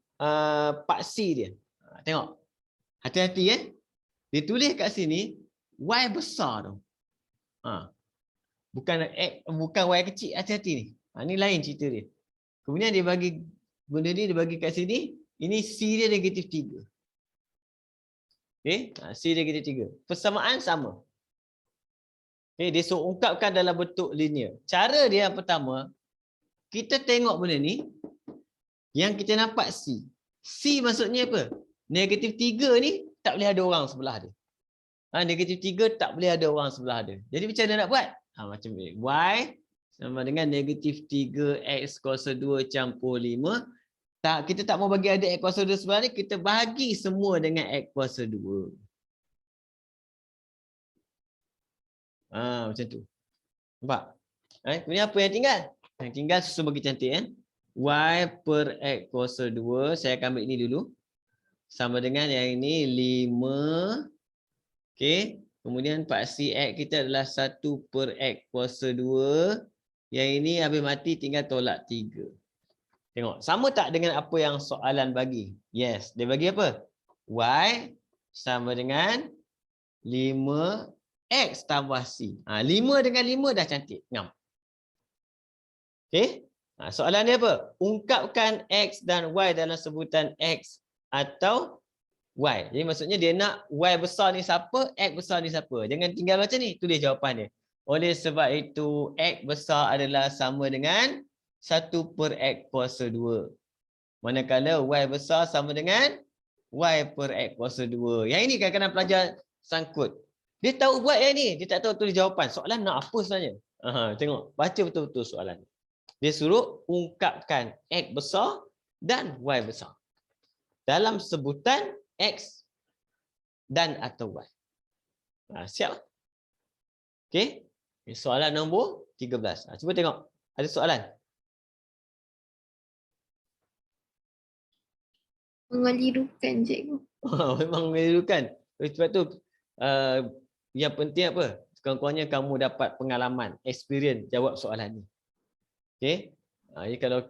paksi dia. Tengok. Hati-hati Dia tulis kat sini Y besar tu. Bukan Y kecil, hati-hati ni. Ni lain cerita dia. Kemudian dia bagi benda ni, dia bagi kat sini, ini C dia negatif 3. Okey, C negatif 3. Persamaan sama. Okey, dia suruh ungkapkan dalam bentuk linear. Cara dia yang pertama, kita tengok benda ni, yang kita nampak C. C maksudnya apa? Negatif 3 ni tak boleh ada orang sebelah dia. Negatif 3 tak boleh ada orang sebelah dia. Jadi macam mana nak buat? Macam ni. Y sama dengan negatif 3X kuasa 2 campur 5. Kita tak mau bagi ada X kuasa 2 sebelah ni, kita bahagi semua dengan X kuasa 2. Macam tu. Nampak? Kemudian apa yang tinggal? Yang tinggal susun bagi cantik Y per X kuasa 2. Saya akan ambil ini dulu. Sama dengan yang ini 5. Okey. Kemudian paksi X kita adalah 1 per X kuasa 2. Yang ini habis mati tinggal tolak 3. Tengok. Sama tak dengan apa yang soalan bagi? Yes. Dia bagi apa? Y sama dengan 5X tambah C. 5 dengan 5 dah cantik. Ngam. Okey. Soalan dia apa? Ungkapkan X dan Y dalam sebutan X atau Y. Jadi maksudnya dia nak Y besar ni siapa, X besar ni siapa. Jangan tinggal macam ni, tulis jawapan dia. Oleh sebab itu X besar adalah sama dengan 1 per X kuasa 2. Manakala Y besar sama dengan Y per X kuasa 2. Yang ini kadang-kadang pelajar sangkut. Dia tahu buat yang ni, dia tak tahu tulis jawapan. Soalan nak apa sebenarnya? Tengok, baca betul-betul soalan. Dia suruh ungkapkan X besar dan Y besar dalam sebutan X dan atau Y. Siap? Okey. Soalan nombor 13. Cuba tengok. Ada soalan? Mengelirukan cikgu. Memang mengelirukan. Sebab tu yang penting apa? Kurang-kurangnya kamu dapat pengalaman, experience jawab soalan ni. Okey. Jadi kalau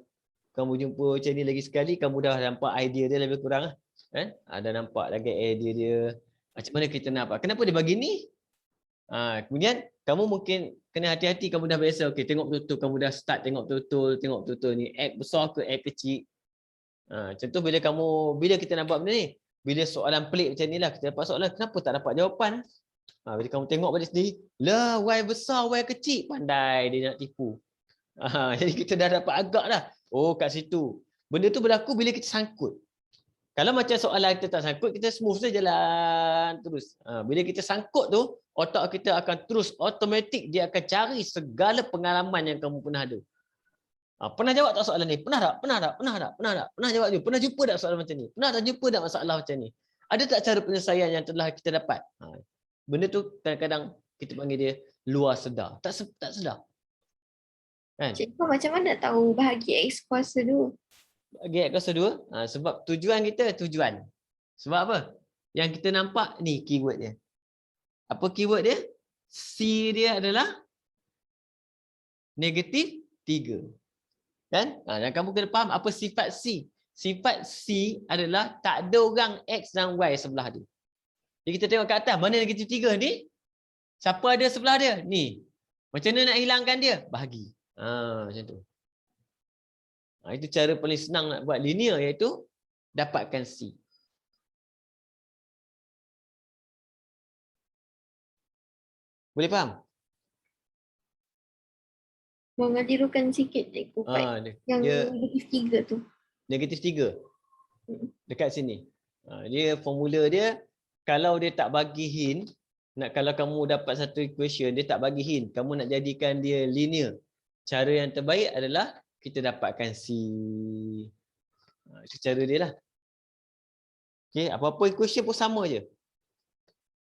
kamu jumpa macam ni lagi sekali, kamu dah nampak idea dia lebih kurang lah. Dah nampak lagi idea dia. Macam mana kita nak apa? Kenapa dia bagi ni? Kemudian kamu mungkin kena hati-hati, kamu dah biasa. Okey, tengok betul-betul, kamu dah start tengok betul-betul ni. X besar ke X kecil? Contoh bila kita nak buat benda ni, bila soalan pelik macam ni lah, kita dapat soalan, kenapa tak dapat jawapan? Bila kamu tengok balik sendiri, lah Y besar, Y kecil. Pandai dia nak tipu. Jadi kita dah dapat agak dah. Oh, kat situ. Benda tu berlaku bila kita sangkut. Kalau macam soalan kita tak sangkut, kita smooth saja jalan terus. Bila kita sangkut tu, otak kita akan terus automatik, dia akan cari segala pengalaman yang kamu pernah ada. Pernah jawab tak soalan ni? Pernah tak? Pernah jawab ni? Pernah jumpa tak soalan macam ni? Pernah tak jumpa tak masalah macam ni? Ada tak cara penyelesaian yang telah kita dapat? Benda tu kadang-kadang kita panggil dia luar sedar. Tak sedar. Kan? Cikgu macam mana tahu bahagi X kuasa 2? Bagi X kuasa 2. Sebab tujuan kita tujuan. Sebab apa? Yang kita nampak ni keyword dia. Apa keyword dia? C dia adalah negatif 3. Kan? Dan kamu kena faham apa sifat C. Sifat C adalah tak ada orang X dan Y sebelah dia. Jadi kita tengok kat atas, mana negatif 3 ni? Siapa ada sebelah dia? Ni. Macam mana nak hilangkan dia? Bahagi. Macam tu. Itu cara paling senang nak buat linear, iaitu dapatkan C. Boleh faham? Mengadirukan sikit cikgu yang negatif 3 tu. Negatif 3. Dekat sini. Dia formula dia, kalau dia tak bagi hint, kalau kamu dapat satu equation, dia tak bagi hint, kamu nak jadikan dia linear. Cara yang terbaik adalah kita dapatkan C. Itu cara dia lah. Okay, apa-apa equation pun sama je.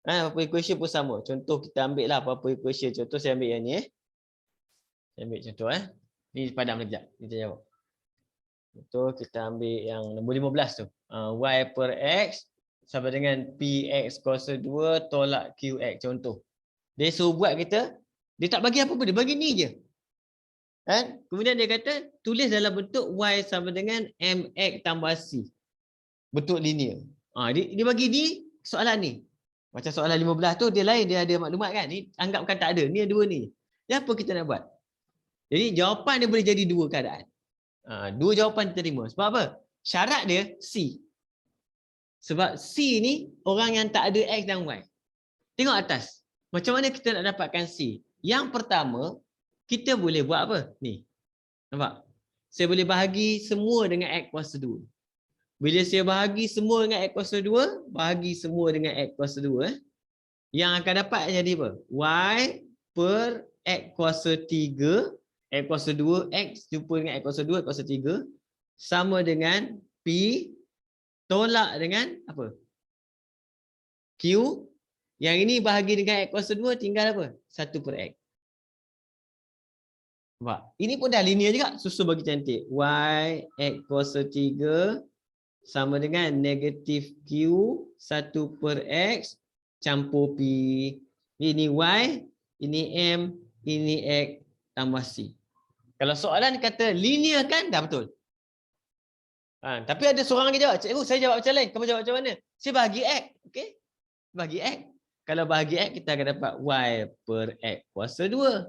Apa-apa equation pun sama. Contoh kita ambil lah apa-apa equation. Contoh saya ambil yang ni. Saya ambil contoh Ni padam sekejap. Kita jawab. Contoh kita ambil yang nombor 15 tu. Y per X sama dengan PX kuasa 2 tolak QX. Contoh. Dia suruh buat kita. Dia tak bagi apa-apa. Dia bagi ni je. Kemudian dia kata tulis dalam bentuk Y sama dengan MX tambah C. Bentuk linear. Dia bagi ni soalan ni. Macam soalan 15 tu dia lain, dia ada maklumat kan. Ni anggapkan tak ada. Ni dua ni. Jadi apa kita nak buat? Jadi jawapan dia boleh jadi dua keadaan. Dua jawapan diterima. Sebab apa? Syarat dia C. Sebab C ni orang yang tak ada X dan Y. Tengok atas. Macam mana kita nak dapatkan C? Yang pertama, kita boleh buat apa? Ni. Nampak? Saya boleh bahagi semua dengan X kuasa 2. Bila saya bahagi semua dengan X kuasa 2, bahagi semua dengan X kuasa 2. Yang akan dapat jadi apa? Y per X kuasa 3. X kuasa 2, X jumpa dengan X kuasa 2, X kuasa 3. Sama dengan P tolak dengan apa? Q. Yang ini bahagi dengan X kuasa 2, tinggal apa? 1 per X. Nampak? Ini pun dah linear juga. Susun bagi cantik. Y X kuasa 3 sama dengan negatif Q 1 per X campur P. Ini Y, ini M, ini X tambah C. Kalau soalan kata linear kan, dah betul. Tapi ada seorang lagi jawab, cikgu saya jawab macam lain, kamu jawab macam mana? Saya bahagi X, okey? Bahagi X. Kalau bahagi X, kita akan dapat Y per X kuasa 2.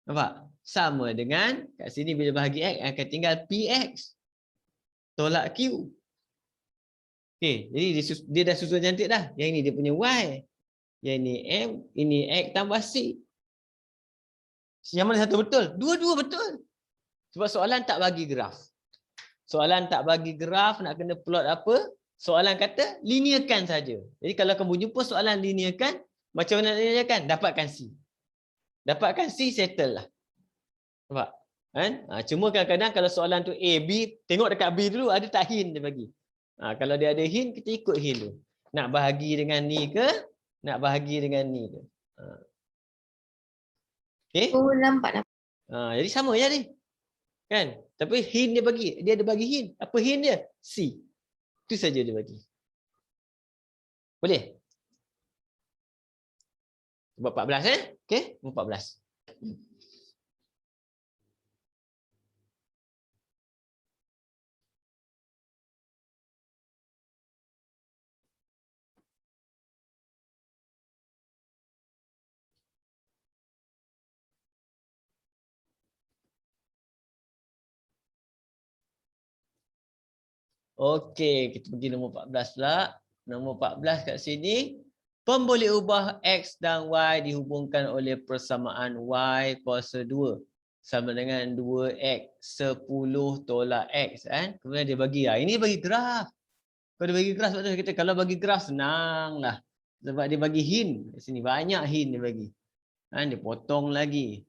Nampak? Sama dengan, kat sini bila bahagi X, akan tinggal PX. Tolak Q. Okey, jadi dia dah susun cantik dah. Yang ini dia punya Y. Yang ini M, ini X tambah C. Yang mana satu betul? Dua-dua betul. Sebab soalan tak bagi graf. Soalan tak bagi graf, nak kena plot apa? Soalan kata linearkan saja. Jadi kalau kamu jumpa soalan linearkan, macam mana linearkan? Dapatkan C. Dapatkan C, settle lah. Nampak? Cuma kadang-kadang kalau soalan tu A, B, tengok dekat B dulu, ada tak hint dia bagi. Kalau dia ada hint, kita ikut hint tu. Nak bahagi dengan ni ke? Nak bahagi dengan ni ke? Okay? Oh, nampak. Jadi sama je ni. Kan? Tapi hint dia bagi. Dia ada bagi hint. Apa hint dia? C. Itu saja dia bagi. Boleh? Buat 14 Okey? 14. Okey, kita pergi nombor 14 pula. Nombor 14 kat sini. Pemboleh ubah X dan Y dihubungkan oleh persamaan Y kuasa 2. Sama dengan 2X 10 tolak X. Kemudian dia bagi. Ini bagi graf. Kalau dia bagi graf, sebab tu kita kalau bagi graf senang lah. Sebab dia bagi hint. Di sini banyak hint dia bagi. Dia potong lagi.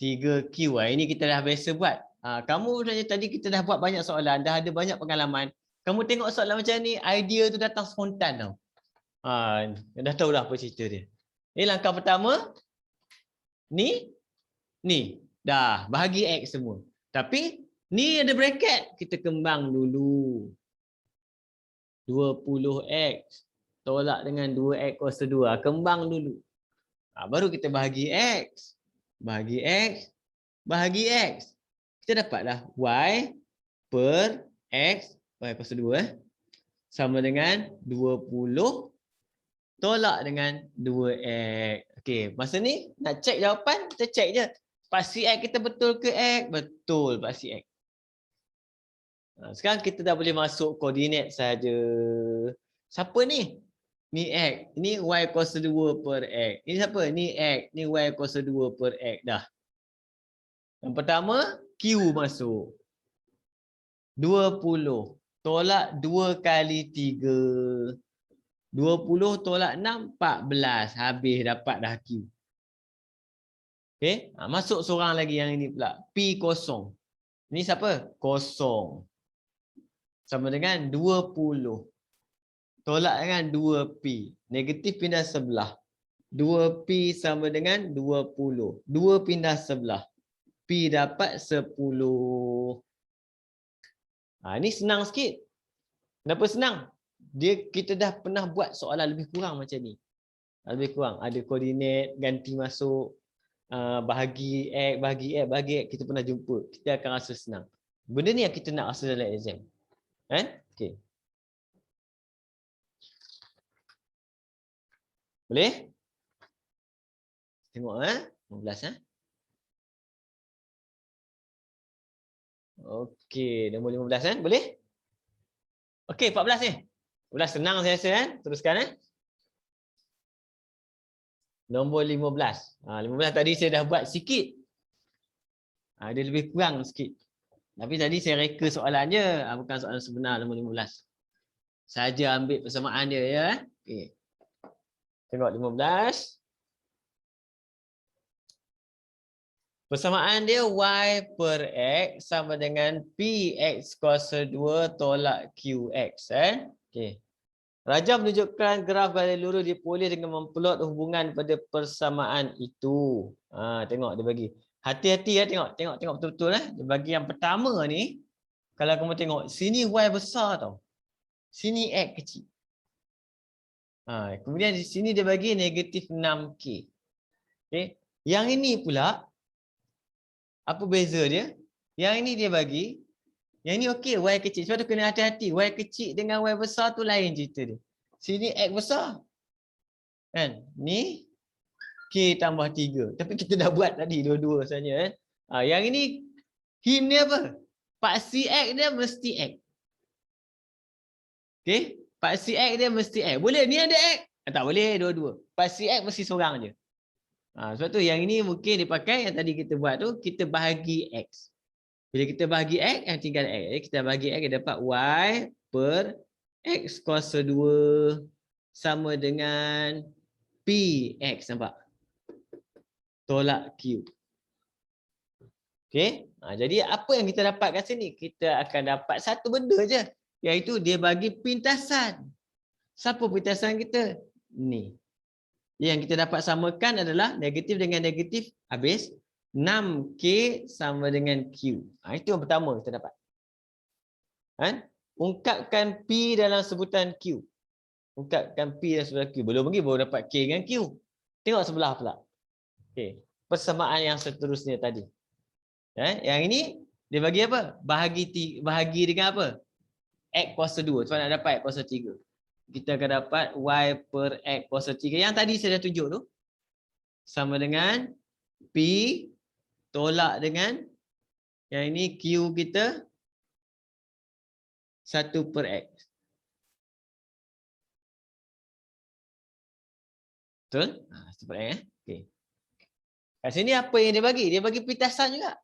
3Q. Ini kita dah biasa buat. Kamu sebenarnya tadi kita dah buat banyak soalan, dah ada banyak pengalaman. Kamu tengok soalan macam ni, idea tu datang spontan tau. Dah tahu dah apa cerita dia. Ini langkah pertama. Ni. Dah bahagi X semua. Tapi Ni ada bracket. Kita kembang dulu. 20x tolak dengan 2x kuasa 2. Kembang dulu. Baru kita bahagi x. Bahagi x. Bahagi x. Kita dapatlah y per x. Y kuasa 2. Sama dengan 20 tolak dengan 2x. Okey, masa ni nak cek jawapan, kita cek je. Pasti x kita betul ke x? Betul pasti x. Sekarang kita dah boleh masuk koordinat saja. Siapa ni? Ni x. Ni y kuasa 2 per x. Ini siapa? Ni x. Ni y kuasa 2 per x dah. Yang pertama, q masuk. 20 tolak 2 kali 3. 20 tolak 6, 14. Habis dapat dah q. Okey, masuk seorang lagi yang ini pula. P kosong. Ini siapa? Kosong. Sama dengan 20. Tolak dengan 2P. Negatif pindah sebelah. 2P sama dengan 20. 2 pindah sebelah. P dapat 10. Ini senang sikit. Kenapa senang? Kita dah pernah buat soalan lebih kurang macam ni. Lebih kurang. Ada koordinat, ganti masuk. Bahagi X, bahagi X, bahagi X. Kita pernah jumpa. Kita akan rasa senang. Benda ni yang kita nak rasa dalam exam. Okey. Boleh? Tengok 15 Okey, nombor 15 boleh? Okey, 14 ni. 14 senang saya rasa Teruskan Nombor 15. 15 tadi saya dah buat sikit. Dia lebih kurang sikit. Tapi tadi saya reka soalan je, bukan soalan sebenar nombor 15. Saja ambil persamaan dia ya. Okey. Tengok 15. Persamaan dia y per x sama dengan px kuasa 2 tolak qx. Okey. Raja menunjukkan graf garis lurus diperoleh dengan memplot hubungan pada persamaan itu. Tengok dia bagi. Hati-hati tengok betul-betul Dia bagi yang pertama ni, kalau kamu tengok sini y besar tau. Sini x kecil. Kemudian di sini dia bagi negatif 6k. Okey. Yang ini pula apa beza dia? Yang ini dia bagi, yang ini okey y kecil. Sebab tu kena hati-hati. Y kecil dengan y besar tu lain cerita dia. Sini x besar. Kan? Ni k tambah 3. Tapi kita dah buat tadi dua-dua saja yang ini hint dia apa? Paksi x dia mesti x. Okey? Paksi x dia mesti x. Boleh ni ada x? Tak boleh dua-dua. Paksi x mesti seorang je. Sebab tu yang ini mungkin dipakai yang tadi kita buat tu, kita bahagi x. Bila kita bahagi x, yang tinggal x. Kita bahagi x, kita dapat y per x kuasa 2 sama dengan px. Nampak? Tolak q. Okey. Jadi apa yang kita dapat kat sini? Kita akan dapat satu benda je. Iaitu dia bagi pintasan. Siapa pintasan kita? Ni. Yang kita dapat samakan adalah negatif dengan negatif habis. 6k sama dengan q. Itu yang pertama kita dapat. Ungkapkan p dalam sebutan q. Ungkapkan p dalam sebutan q. Belum lagi baru dapat k dengan q. Tengok sebelah pula. Okey. Persamaan yang seterusnya tadi. Yang ini dia bagi apa? Bahagi dengan apa? X kuasa 2. Sebab nak dapat X kuasa 3. Kita akan dapat y per x kuasa 3. Yang tadi saya dah tunjuk tu. Sama dengan p tolak dengan yang ini q kita 1 per x. Betul? 1 per x. Okay. Kat sini apa yang dia bagi? Dia bagi pintasan juga.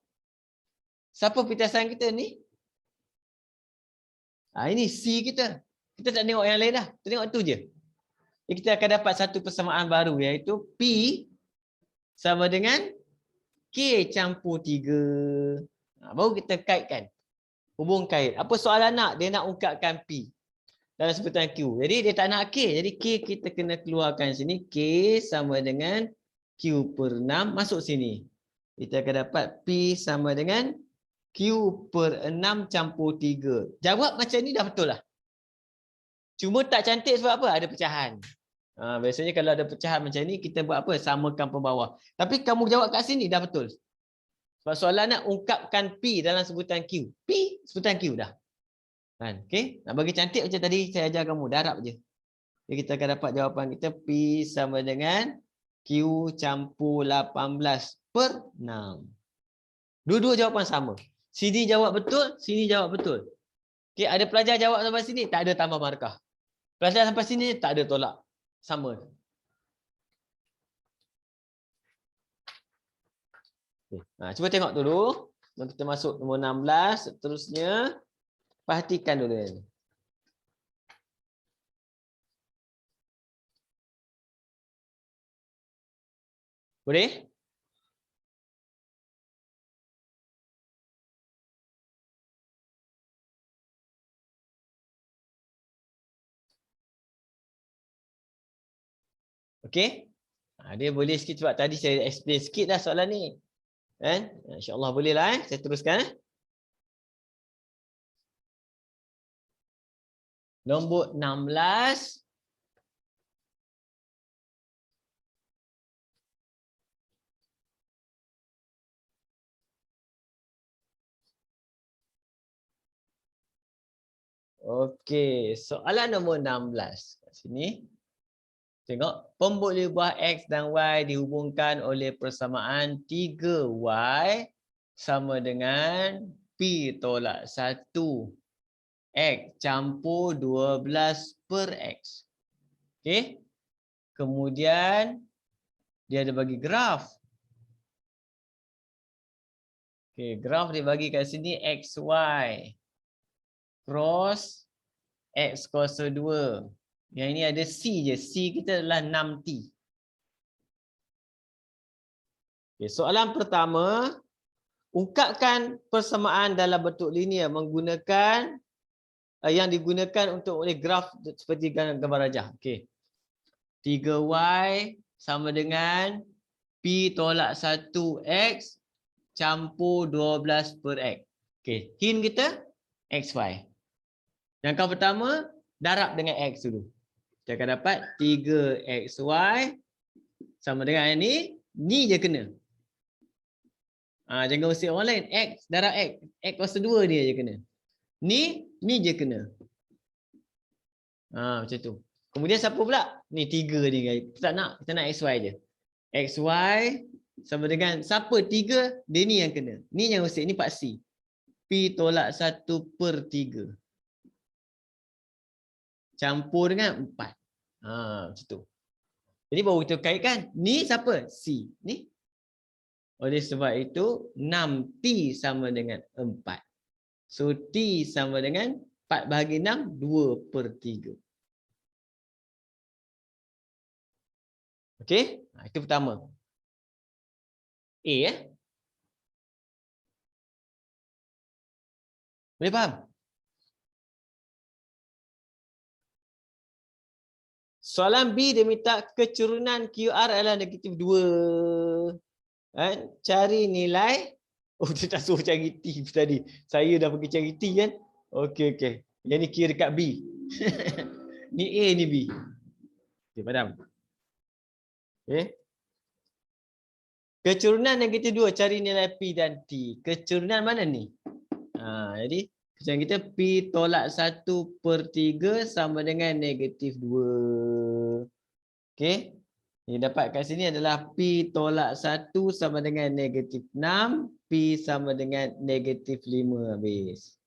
Siapa pintasan kita ni? Ini C kita. Kita tak tengok yang lain dah. Kita tengok tu je. Jadi kita akan dapat satu persamaan baru iaitu P sama dengan K campur 3. Baru kita kaitkan. Hubung kait. Apa soalan nak? Dia nak ungkapkan P dalam sebutan Q. Jadi dia tak nak K. Jadi K kita kena keluarkan sini. K sama dengan Q per 6. Masuk sini. Kita akan dapat P sama dengan Q per 6 campur 3. Jawab macam ni dah betul lah. Cuma tak cantik sebab apa? Ada pecahan. Biasanya kalau ada pecahan macam ni, kita buat apa? Samakan pembawah. Tapi kamu jawab kat sini dah betul. Sebab soalan nak ungkapkan P dalam sebutan Q. P, sebutan Q dah. Kan? Okay? Nak bagi cantik macam tadi, saya ajar kamu. Darab je. Jadi kita akan dapat jawapan kita P sama dengan Q campur 18 per 6. Dua-dua jawapan sama. Sini jawab betul, sini jawab betul. Okay, ada pelajar jawab sampai sini, tak ada tambah markah. Pelajar sampai sini, tak ada tolak. Sama. Okay. Cuba tengok dulu. Kita masuk nombor 16. Seterusnya, perhatikan dulu ni. Boleh? Okey? Dia boleh sikit sebab tadi saya explain sikit dah soalan ni. Kan? InsyaAllah boleh lah. Saya teruskan. Nombor 16. Okey, soalan nombor 16. Kat sini. Tengok, pemboleh buah X dan Y dihubungkan oleh persamaan 3Y sama dengan P tolak 1 X campur 12 per X. Okey. Kemudian, dia ada bagi graf. Okey, graf dia bagi kat sini XY cross X kuasa 2. Yang ini ada C je. C kita adalah 6T. Okay, soalan pertama, ungkapkan persamaan dalam bentuk linear menggunakan yang digunakan untuk oleh graf seperti gambar rajah. Okey. 3Y sama dengan P tolak 1X campur 12 per X. Okey, hint kita XY. Yang pertama, darab dengan X dulu. Kita akan dapat 3XY sama dengan ni. Ni je kena. Jangan usik orang lain. X darab X. X kuasa 2 dia je kena. Ni je kena. Macam tu. Kemudian siapa pula? Ni 3 ni guys. Kita tak nak. Kita nak XY je. XY sama dengan siapa? 3. Dia ni yang kena. Ni yang usik. Ni part C. P tolak 1 per 3. Campur dengan 4. Macam tu. Jadi baru kita kaitkan. Ni siapa? C. Ni. Oleh sebab itu, 6T sama dengan 4. So, T sama dengan 4 bahagi 6, 2 per 3. Okey? Itu pertama. A ya. Boleh faham? Soalan B dia minta kecurunan QR adalah negatif 2. Cari nilai. Dia tak suruh cari T tadi. Saya dah pergi cari T kan. Okey. Yang ni kira dekat B. Ni A ni B. Okey, padam. Okey. Kecurunan negatif 2. Cari nilai P dan T. Kecurunan mana ni? Jadi macam kita P tolak 1 per 3 sama dengan negatif 2. Okey. Yang dapat kat sini adalah P tolak 1 sama dengan negatif 6. P sama dengan negatif 5 habis.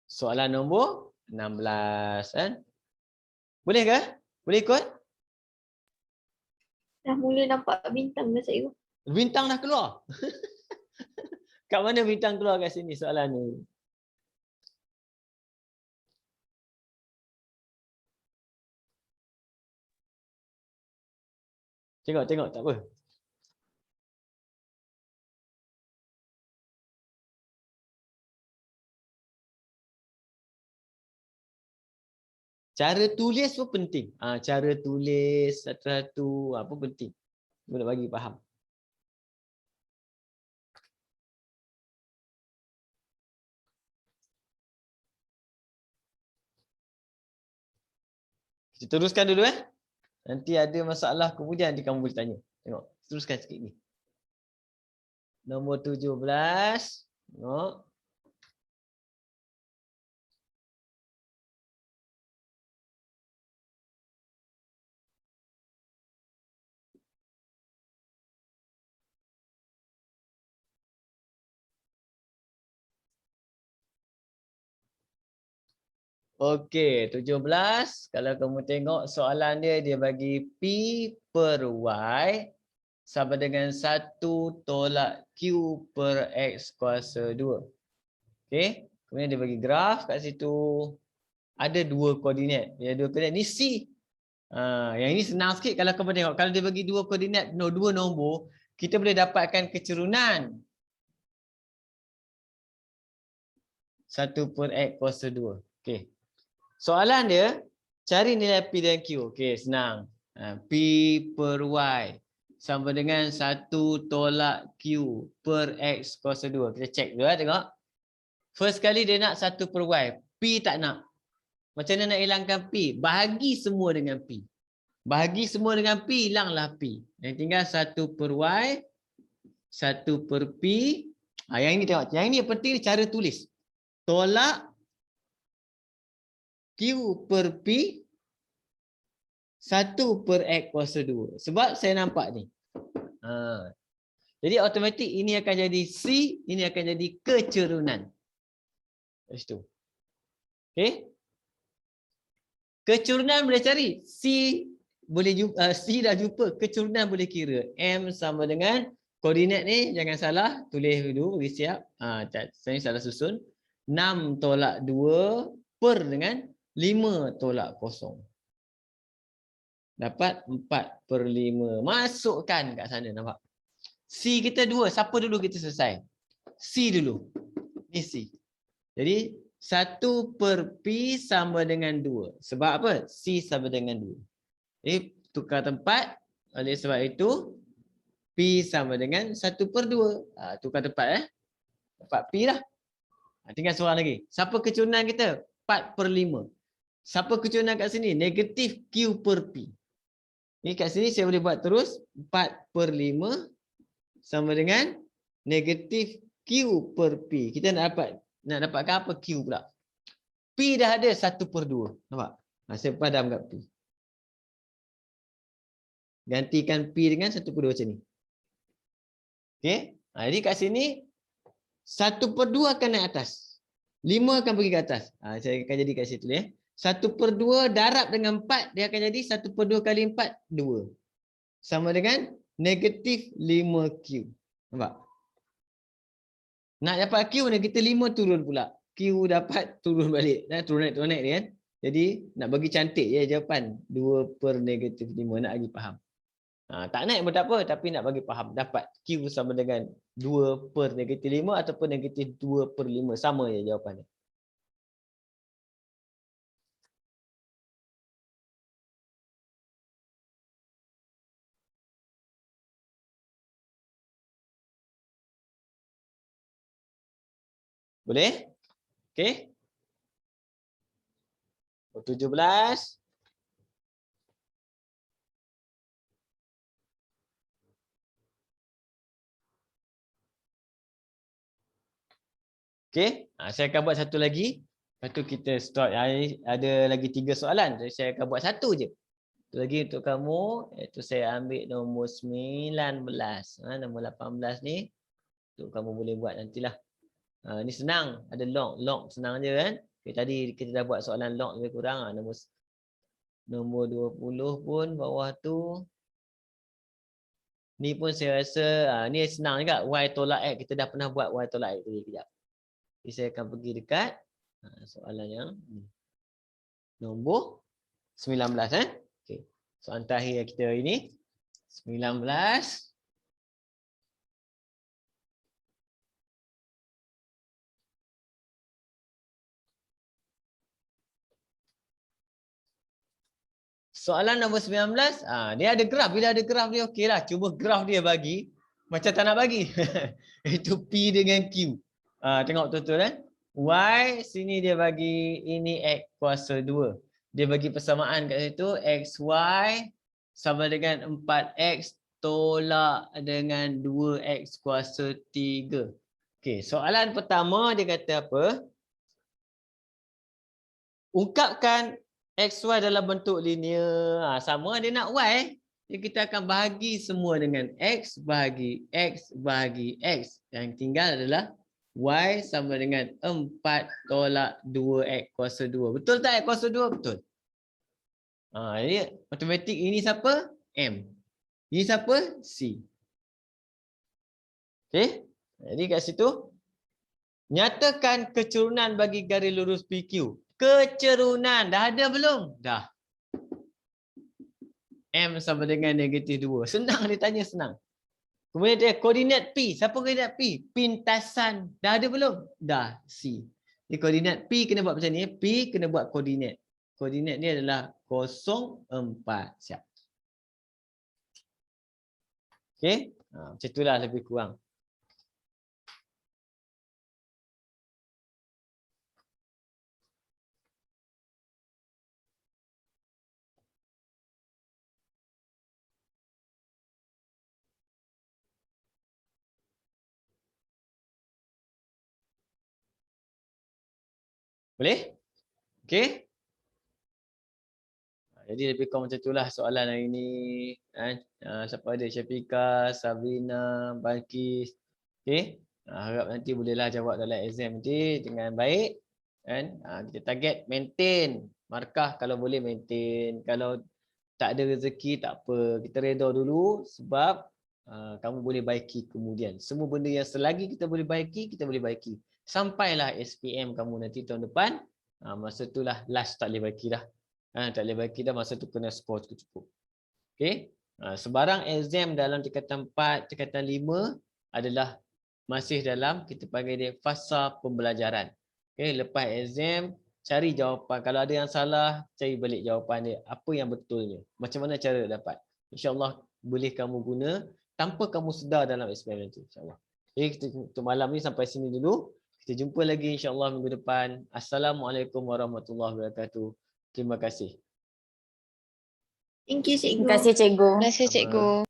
Soalan nombor 16. Boleh ke? Boleh ikut? Dah mula nampak bintang dah cikgu. Bintang dah keluar. Kat mana bintang keluar kat sini soalan ni? Tengok tak apa. Cara tulis pun penting. Cara tulis satu-satu apa penting. Nak bagi faham. Kita teruskan dulu Nanti ada masalah kemudian nanti kamu boleh tanya. Tengok, teruskan sikit ni. Nombor 17. Tengok. Okey, 17. Kalau kamu tengok soalan dia, dia bagi P per Y sama dengan 1 tolak Q per X kuasa 2. Okey, kemudian dia bagi graf kat situ. Ada 2 koordinat. Dia 2 koordinat ni C. Yang ini senang sikit kalau kamu tengok. Kalau dia bagi 2 koordinat, 2 nombor, kita boleh dapatkan kecerunan. 1 per X kuasa 2. Okey. Soalan dia, cari nilai P dan Q. Okey, senang. P per Y sama dengan 1 tolak Q per X kuasa 2. Kita cek dulu tengok. First kali dia nak 1 per Y. P tak nak. Macam mana nak hilangkan P? Bahagi semua dengan P. Bahagi semua dengan P, hilanglah P. Yang tinggal 1 per Y, 1 per P. Yang ini tengok. Yang ini yang penting cara tulis. Tolak Q per P 1 per X kuasa 2. Sebab saya nampak ni. Jadi automatik ini akan jadi C, ini akan jadi kecerunan. Macam tu. Okey. Kecerunan boleh cari. C boleh C dah jumpa, kecerunan boleh kira. M sama dengan koordinat ni jangan salah, tulis dulu bagi siap. Saya salah susun. 6 tolak 2 per dengan 5 tolak 0. Dapat 4 per 5. Masukkan kat sana, nampak? C kita 2. Siapa dulu kita selesai? C dulu. Ni C. Jadi 1 per P sama dengan 2. Sebab apa? C sama dengan 2. Jadi tukar tempat. Oleh sebab itu P sama dengan 1 per 2. Tukar tempat Dapat P lah. Tinggal seorang lagi. Siapa kecerunan kita? 4 per 5. Siapa kecerunan kat sini? Negatif Q per P. Ni kat sini saya boleh buat terus. 4 per 5 sama dengan negatif Q per P. Kita nak dapatkan apa Q pula? P dah ada 1 per 2. Nampak? Saya padam kat P. Gantikan P dengan 1 per 2 macam ni. Okey. Jadi kat sini 1 per 2 akan naik atas. 5 akan pergi ke atas. Saya akan jadi kat situ 1 per 2 darab dengan 4, dia akan jadi 1 per 2 kali 4, 2. Sama dengan negatif 5Q. Nampak? Nak dapat Q ni kita 5 turun pula. Q dapat turun balik. Turun naik dia kan. Jadi nak bagi cantik jawapan. 2 per negatif 5. Nak bagi faham. Tak naik pun tak apa. Tapi nak bagi faham. Dapat Q sama dengan 2 per negatif 5 ataupun negatif 2 per 5. Sama je jawapannya. Boleh? Okey. 17. Okey. Saya akan buat satu lagi. Lepas tu kita stop. Ada lagi 3 soalan. Jadi saya akan buat satu je. Satu lagi untuk kamu. Iaitu saya ambil nombor 19. Nombor 18 ni. Untuk kamu boleh buat nantilah. Ni senang. Ada log. Log senang je kan. Okay, tadi kita dah buat soalan log lebih kurang. Nombor 20 pun bawah tu. Ni pun saya rasa ni senang juga. Y tolak X. Kita dah pernah buat Y tolak X tadi. Kejap. Jadi saya akan pergi dekat soalan yang nombor 19. Okay. Soalan terakhir kita hari ni. 19. Soalan nombor 19, dia ada graf. Bila ada graf dia okeylah. Cuba graf dia bagi macam tak nak bagi. Itu P dengan Q. Tengok betul-betul Y sini dia bagi ini X kuasa 2. Dia bagi persamaan kat situ, XY sama dengan 4X tolak dengan 2X kuasa 3. Okey, soalan pertama dia kata apa? Ungkapkan XY dalam bentuk linear. Sama dia nak Y. Jadi kita akan bahagi semua dengan X bahagi X bahagi X. Yang tinggal adalah Y sama dengan 4 tolak 2X kuasa 2. Betul tak X kuasa 2? Betul. Jadi matematik ini siapa? M. Ini siapa? C. Okey. Jadi kat situ nyatakan kecerunan bagi garis lurus PQ. Kecerunan dah ada belum? Dah. M sama dengan negatif 2. Senang dia tanya, senang. Kemudian dia koordinat P. Siapa koordinat P? Pintasan. Dah ada belum? Dah. C. Jadi koordinat P kena buat macam ni. P kena buat koordinat. Koordinat dia adalah 0, 4. Siap. Okey. Macam itulah lebih kurang. Boleh? Okey. Jadi lebih kurang macam itulah soalan hari ni. Siapa ada? Syafika, Sabrina, Balkis. Okey. Harap nanti bolehlah jawab dalam exam nanti dengan baik. Kita target maintain. Markah kalau boleh maintain. Kalau tak ada rezeki tak apa. Kita reda dulu sebab kamu boleh baiki kemudian. Semua benda yang selagi kita boleh baiki, kita boleh baiki. Sampailah SPM kamu nanti tahun depan. Masa itulah last tak boleh baiki dah. Tak boleh baiki dah, masa tu kena skor cukup-cukup. Okey. Sebarang exam dalam tingkatan 4, tingkatan 5 adalah masih dalam kita panggil dia fasa pembelajaran. Okey, lepas exam cari jawapan. Kalau ada yang salah, cari balik jawapan dia. Apa yang betulnya? Macam mana cara dapat? InsyaAllah boleh kamu guna tanpa kamu sedar dalam eksperimen itu. InsyaAllah. Jadi kita untuk malam ni sampai sini dulu. Kita jumpa lagi insyaAllah minggu depan. Assalamualaikum warahmatullahi wabarakatuh. Terima kasih. Thank you, cikgu. Terima kasih cikgu. Sama.